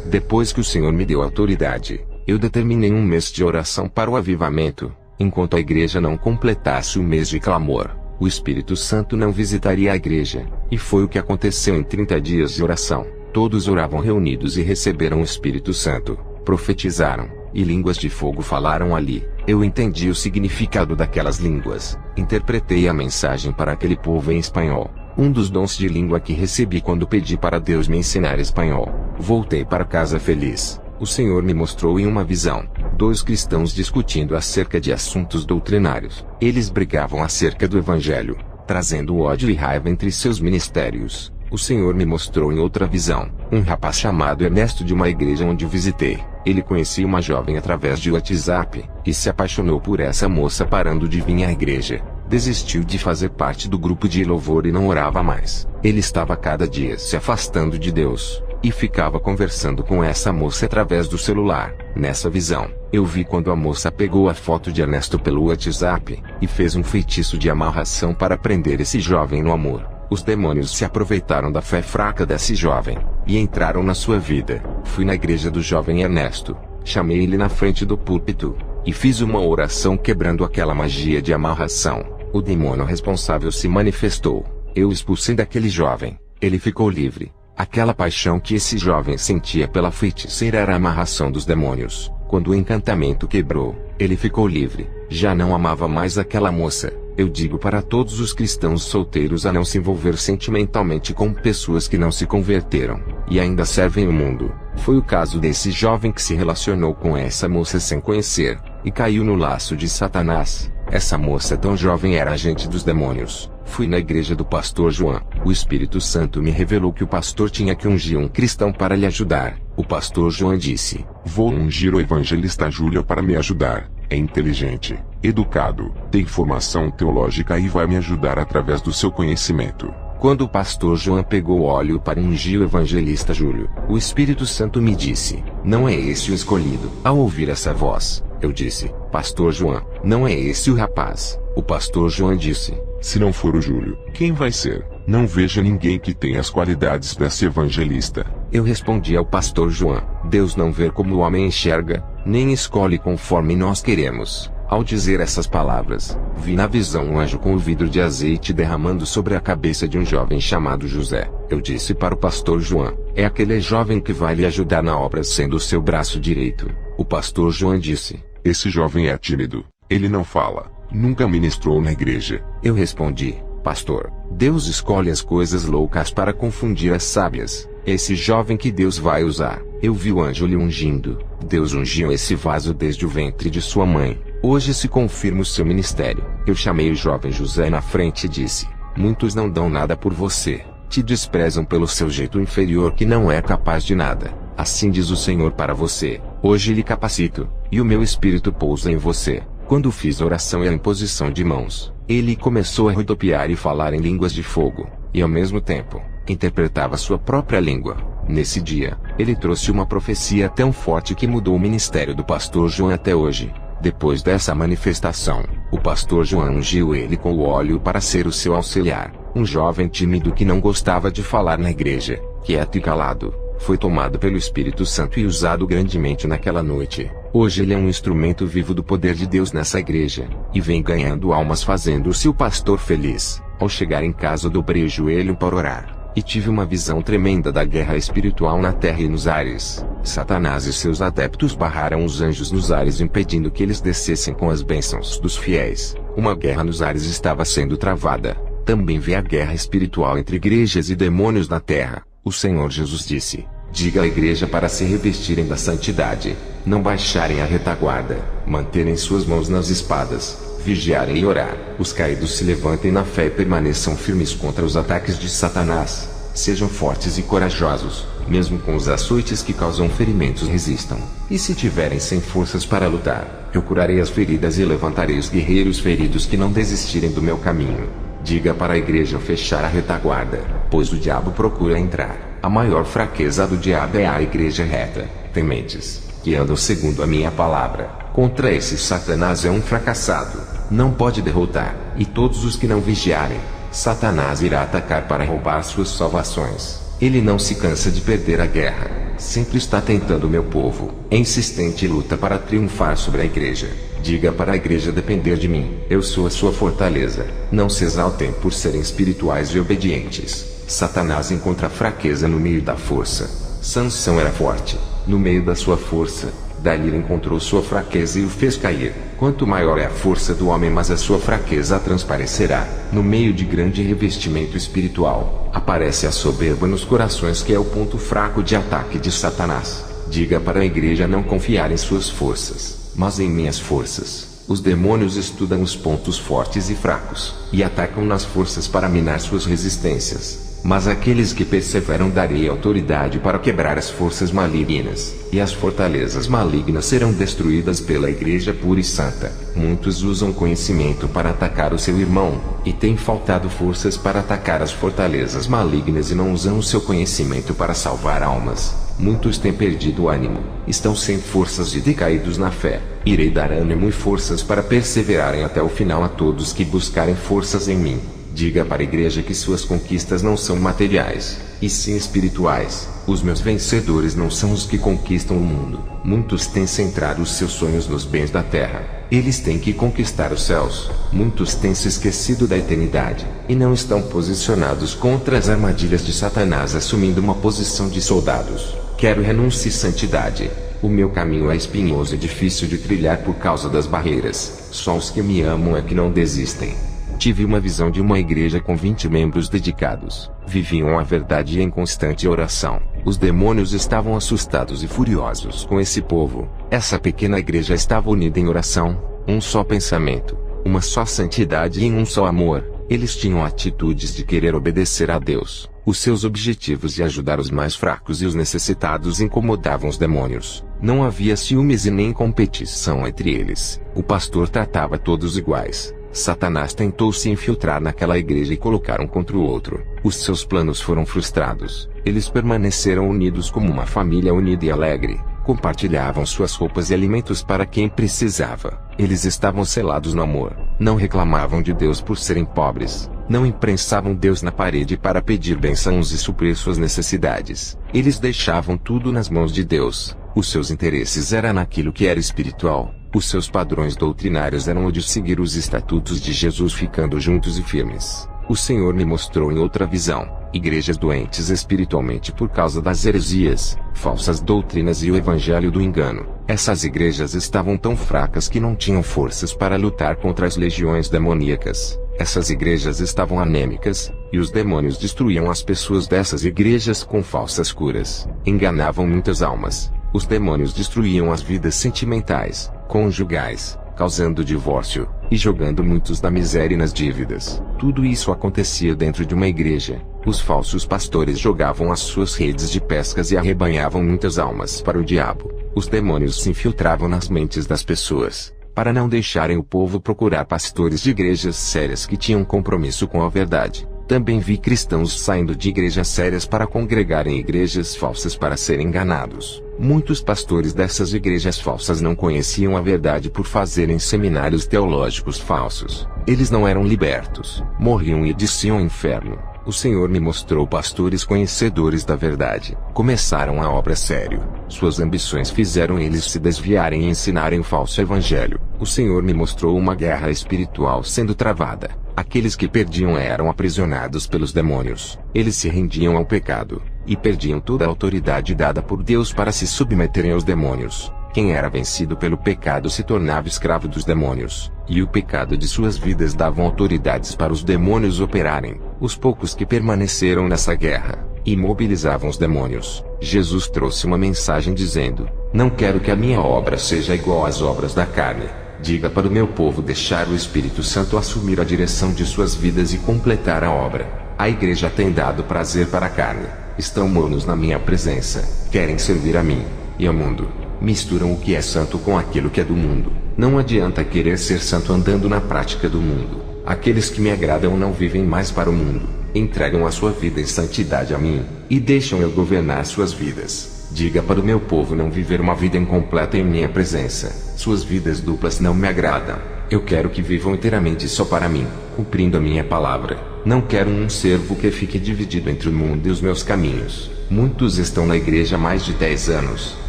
Depois que o Senhor me deu autoridade, eu determinei um mês de oração para o avivamento. Enquanto a igreja não completasse o mês de clamor, o Espírito Santo não visitaria a igreja. E foi o que aconteceu em 30 dias de oração. Todos oravam reunidos e receberam o Espírito Santo. Profetizaram, e línguas de fogo falaram ali. Eu entendi o significado daquelas línguas. Interpretei a mensagem para aquele povo em espanhol. Um dos dons de língua que recebi quando pedi para Deus me ensinar espanhol. Voltei para casa feliz. O Senhor me mostrou em uma visão 2 cristãos discutindo acerca de assuntos doutrinários. Eles brigavam acerca do Evangelho, trazendo ódio e raiva entre seus ministérios. O Senhor me mostrou em outra visão um rapaz chamado Ernesto de uma igreja onde visitei. Ele conhecia uma jovem através de WhatsApp, e se apaixonou por essa moça parando de vir à igreja. Desistiu de fazer parte do grupo de louvor e não orava mais. Ele estava cada dia se afastando de Deus, e ficava conversando com essa moça através do celular. Nessa visão, eu vi quando a moça pegou a foto de Ernesto pelo WhatsApp, e fez um feitiço de amarração para prender esse jovem no amor. Os demônios se aproveitaram da fé fraca desse jovem, e entraram na sua vida. Fui na igreja do jovem Ernesto, chamei ele na frente do púlpito, e fiz uma oração quebrando aquela magia de amarração. O demônio responsável se manifestou. Eu o expulsei daquele jovem. Ele ficou livre. Aquela paixão que esse jovem sentia pela feiticeira era a amarração dos demônios. Quando o encantamento quebrou, ele ficou livre. Já não amava mais aquela moça. Eu digo para todos os cristãos solteiros a não se envolver sentimentalmente com pessoas que não se converteram, e ainda servem o mundo. Foi o caso desse jovem que se relacionou com essa moça sem conhecer, e caiu no laço de Satanás. Essa moça tão jovem era agente dos demônios. Fui na igreja do pastor João. O Espírito Santo me revelou que o pastor tinha que ungir um cristão para lhe ajudar. O pastor João disse, vou ungir o evangelista Júlio para me ajudar. É inteligente, educado, tem formação teológica e vai me ajudar através do seu conhecimento. Quando o pastor João pegou óleo para ungir o evangelista Júlio, o Espírito Santo me disse, não é esse o escolhido. Ao ouvir essa voz, eu disse, pastor João, não é esse o rapaz. O pastor João disse, se não for o Júlio, quem vai ser? Não vejo ninguém que tenha as qualidades desse evangelista. Eu respondi ao pastor João, Deus não vê como o homem enxerga, nem escolhe conforme nós queremos. Ao dizer essas palavras, vi na visão um anjo com o vidro de azeite derramando sobre a cabeça de um jovem chamado José. Eu disse para o pastor João, é aquele jovem que vai lhe ajudar na obra sendo o seu braço direito. O pastor João disse, esse jovem é tímido, ele não fala, nunca ministrou na igreja. Eu respondi, pastor, Deus escolhe as coisas loucas para confundir as sábias. Esse jovem que Deus vai usar. Eu vi o anjo lhe ungindo. Deus ungiu esse vaso desde o ventre de sua mãe. Hoje se confirma o seu ministério. Eu chamei o jovem José na frente e disse, muitos não dão nada por você. Te desprezam pelo seu jeito inferior que não é capaz de nada. Assim diz o Senhor para você. Hoje lhe capacito, e o meu espírito pousa em você. Quando fiz oração e a imposição de mãos, ele começou a rodopiar e falar em línguas de fogo, e ao mesmo tempo, interpretava sua própria língua. Nesse dia, ele trouxe uma profecia tão forte que mudou o ministério do pastor João até hoje. Depois dessa manifestação, o pastor João ungiu ele com o óleo para ser o seu auxiliar. Um jovem tímido que não gostava de falar na igreja, quieto e calado, foi tomado pelo Espírito Santo e usado grandemente naquela noite. Hoje ele é um instrumento vivo do poder de Deus nessa igreja, e vem ganhando almas fazendo-se o pastor feliz. Ao chegar em casa dobrei o joelho para orar, e tive uma visão tremenda da guerra espiritual na terra e nos ares. Satanás e seus adeptos barraram os anjos nos ares impedindo que eles descessem com as bênçãos dos fiéis. Uma guerra nos ares estava sendo travada. Também vi a guerra espiritual entre igrejas e demônios na terra. O Senhor Jesus disse: diga à igreja para se revestirem da santidade, não baixarem a retaguarda, manterem suas mãos nas espadas, vigiarem e orar. Os caídos se levantem na fé e permaneçam firmes contra os ataques de Satanás. Sejam fortes e corajosos, mesmo com os açoites que causam ferimentos resistam. E se tiverem sem forças para lutar, eu curarei as feridas e levantarei os guerreiros feridos que não desistirem do meu caminho. Diga para a igreja fechar a retaguarda, pois o diabo procura entrar. A maior fraqueza do diabo é a igreja reta, tementes, que andam segundo a minha palavra. Contra esse Satanás é um fracassado, não pode derrotar, e todos os que não vigiarem, Satanás irá atacar para roubar suas salvações. Ele não se cansa de perder a guerra, sempre está tentando o meu povo, é insistente e luta para triunfar sobre a igreja. Diga para a igreja depender de mim, eu sou a sua fortaleza. Não se exaltem por serem espirituais e obedientes. Satanás encontra fraqueza no meio da força. Sansão era forte, no meio da sua força. Dalila encontrou sua fraqueza e o fez cair. Quanto maior é a força do homem, mas a sua fraqueza transparecerá. No meio de grande revestimento espiritual, aparece a soberba nos corações, que é o ponto fraco de ataque de Satanás. Diga para a igreja não confiar em suas forças, mas em minhas forças. Os demônios estudam os pontos fortes e fracos, e atacam nas forças para minar suas resistências. Mas àqueles que perseveram darei autoridade para quebrar as forças malignas, e as fortalezas malignas serão destruídas pela igreja pura e santa. Muitos usam conhecimento para atacar o seu irmão, e têm faltado forças para atacar as fortalezas malignas e não usam o seu conhecimento para salvar almas. Muitos têm perdido o ânimo, estão sem forças e decaídos na fé. Irei dar ânimo e forças para perseverarem até o final a todos que buscarem forças em mim. Diga para a igreja que suas conquistas não são materiais, e sim espirituais. Os meus vencedores não são os que conquistam o mundo. Muitos têm centrado os seus sonhos nos bens da terra. Eles têm que conquistar os céus. Muitos têm se esquecido da eternidade, e não estão posicionados contra as armadilhas de Satanás, assumindo uma posição de soldados. Quero renúncia e santidade. O meu caminho é espinhoso e difícil de trilhar por causa das barreiras. Só os que me amam é que não desistem. Tive uma visão de uma igreja com 20 membros dedicados. Viviam a verdade em constante oração. Os demônios estavam assustados e furiosos com esse povo. Essa pequena igreja estava unida em oração, um só pensamento, uma só santidade e em um só amor. Eles tinham atitudes de querer obedecer a Deus. Os seus objetivos de ajudar os mais fracos e os necessitados incomodavam os demônios. Não havia ciúmes e nem competição entre eles. O pastor tratava todos iguais. Satanás tentou se infiltrar naquela igreja e colocar um contra o outro. Os seus planos foram frustrados. Eles permaneceram unidos como uma família unida e alegre. Compartilhavam suas roupas e alimentos para quem precisava. Eles estavam selados no amor. Não reclamavam de Deus por serem pobres. Não imprensavam Deus na parede para pedir bênçãos e suprir suas necessidades. Eles deixavam tudo nas mãos de Deus. Os seus interesses eram naquilo que era espiritual. Os seus padrões doutrinários eram o de seguir os estatutos de Jesus, ficando juntos e firmes. O Senhor me mostrou em outra visão igrejas doentes espiritualmente por causa das heresias, falsas doutrinas e o evangelho do engano. Essas igrejas estavam tão fracas que não tinham forças para lutar contra as legiões demoníacas. Essas igrejas estavam anêmicas, e os demônios destruíam as pessoas dessas igrejas com falsas curas. Enganavam muitas almas. Os demônios destruíam as vidas sentimentais, conjugais, causando divórcio, e jogando muitos na miséria e nas dívidas. Tudo isso acontecia dentro de uma igreja. Os falsos pastores jogavam as suas redes de pescas e arrebanhavam muitas almas para o diabo. Os demônios se infiltravam nas mentes das pessoas, para não deixarem o povo procurar pastores de igrejas sérias que tinham compromisso com a verdade. Também vi cristãos saindo de igrejas sérias para congregar em igrejas falsas para serem enganados. Muitos pastores dessas igrejas falsas não conheciam a verdade por fazerem seminários teológicos falsos. Eles não eram libertos, morriam e desciam ao inferno. O Senhor me mostrou pastores conhecedores da verdade. Começaram a obra sério. Suas ambições fizeram eles se desviarem e ensinarem o falso evangelho. O Senhor me mostrou uma guerra espiritual sendo travada. Aqueles que perdiam eram aprisionados pelos demônios. Eles se rendiam ao pecado e perdiam toda a autoridade dada por Deus para se submeterem aos demônios. Quem era vencido pelo pecado se tornava escravo dos demônios, e o pecado de suas vidas davam autoridades para os demônios operarem. Os poucos que permaneceram nessa guerra imobilizavam os demônios. Jesus trouxe uma mensagem dizendo: não quero que a minha obra seja igual às obras da carne. Diga para o meu povo deixar o Espírito Santo assumir a direção de suas vidas e completar a obra. A igreja tem dado prazer para a carne. Estão mornos na minha presença. Querem servir a mim e ao mundo. Misturam o que é santo com aquilo que é do mundo. Não adianta querer ser santo andando na prática do mundo. Aqueles que me agradam não vivem mais para o mundo. Entregam a sua vida em santidade a mim e deixam eu governar suas vidas. Diga para o meu povo não viver uma vida incompleta em minha presença. Suas vidas duplas não me agradam. Eu quero que vivam inteiramente só para mim, cumprindo a minha palavra. Não quero um servo que fique dividido entre o mundo e os meus caminhos. Muitos estão na igreja há mais de 10 anos,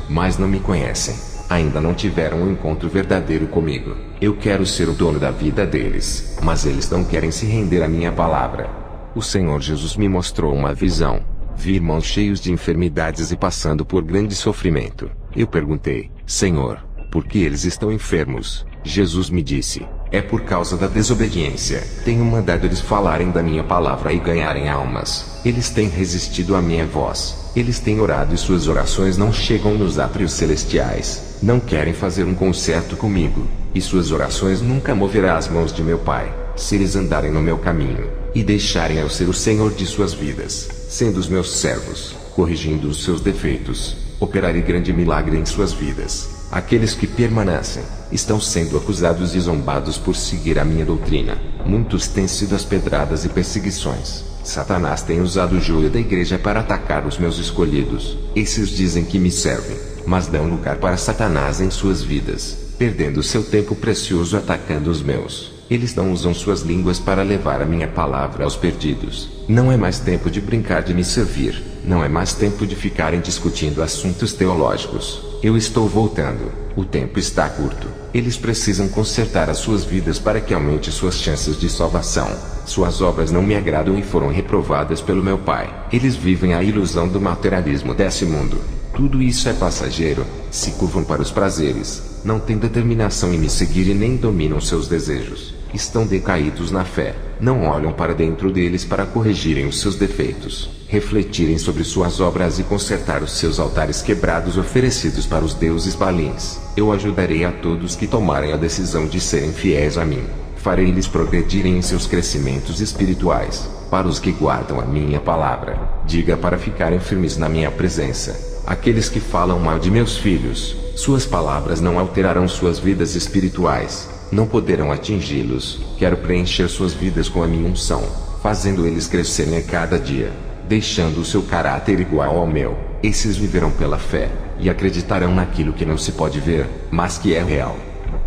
mas não me conhecem. Ainda não tiveram um encontro verdadeiro comigo. Eu quero ser o dono da vida deles, mas eles não querem se render à minha palavra. O Senhor Jesus me mostrou uma visão. Vi irmãos cheios de enfermidades e passando por grande sofrimento. Eu perguntei: Senhor, por que eles estão enfermos? Jesus me disse: é por causa da desobediência. Tenho mandado eles falarem da minha palavra e ganharem almas. Eles têm resistido à minha voz. Eles têm orado e suas orações não chegam nos átrios celestiais. Não querem fazer um concerto comigo. E suas orações nunca moverá as mãos de meu Pai, se eles andarem no meu caminho e deixarem eu ser o Senhor de suas vidas, sendo os meus servos, corrigindo os seus defeitos, operarei grande milagre em suas vidas. Aqueles que permanecem estão sendo acusados e zombados por seguir a minha doutrina. Muitos têm sido as pedradas e perseguições. Satanás tem usado o joio da igreja para atacar os meus escolhidos. Esses dizem que me servem, mas dão lugar para Satanás em suas vidas, perdendo seu tempo precioso atacando os meus. Eles não usam suas línguas para levar a minha palavra aos perdidos. Não é mais tempo de brincar de me servir. Não é mais tempo de ficarem discutindo assuntos teológicos. Eu estou voltando. O tempo está curto. Eles precisam consertar as suas vidas para que aumente suas chances de salvação. Suas obras não me agradam e foram reprovadas pelo meu Pai. Eles vivem a ilusão do materialismo desse mundo. Tudo isso é passageiro. Se curvam para os prazeres. Não têm determinação em me seguir e nem dominam seus desejos. Estão decaídos na fé. Não olham para dentro deles para corrigirem os seus defeitos, refletirem sobre suas obras e consertar os seus altares quebrados oferecidos para os deuses balins. Eu ajudarei a todos que tomarem a decisão de serem fiéis a mim. Farei-lhes progredirem em seus crescimentos espirituais. Para os que guardam a minha palavra, diga para ficarem firmes na minha presença. Aqueles que falam mal de meus filhos, suas palavras não alterarão suas vidas espirituais. Não poderão atingi-los. Quero preencher suas vidas com a minha unção, fazendo eles crescerem a cada dia, deixando o seu caráter igual ao meu. Esses viverão pela fé, e acreditarão naquilo que não se pode ver, mas que é real.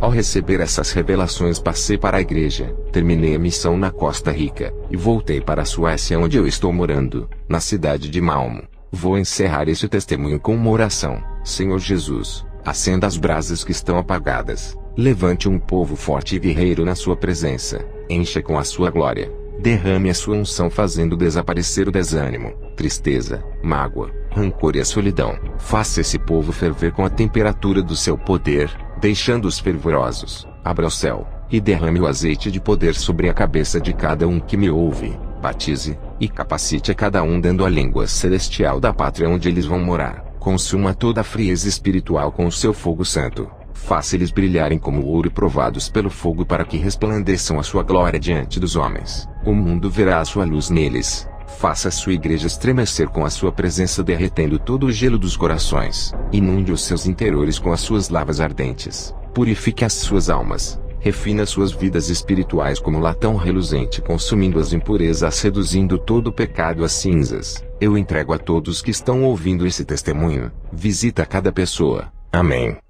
Ao receber essas revelações passei para a igreja, terminei a missão na Costa Rica, e voltei para a Suécia onde eu estou morando, na cidade de Malmo. Vou encerrar este testemunho com uma oração. Senhor Jesus, acenda as brasas que estão apagadas. Levante um povo forte e guerreiro na sua presença. Encha com a sua glória. Derrame a sua unção fazendo desaparecer o desânimo, tristeza, mágoa, rancor e a solidão. Faça esse povo ferver com a temperatura do seu poder, deixando-os fervorosos. Abra o céu, e derrame o azeite de poder sobre a cabeça de cada um que me ouve. Batize, e capacite a cada um dando a língua celestial da pátria onde eles vão morar. Consuma toda a frieza espiritual com o seu fogo santo. Faça eles brilharem como ouro e provados pelo fogo para que resplandeçam a sua glória diante dos homens. O mundo verá a sua luz neles. Faça a sua igreja estremecer com a sua presença derretendo todo o gelo dos corações. Inunde os seus interiores com as suas lavas ardentes. Purifique as suas almas. refina suas vidas espirituais como latão reluzente, consumindo as impurezas, reduzindo todo o pecado às cinzas. Eu entrego a todos que estão ouvindo esse testemunho. Visita cada pessoa. Amém.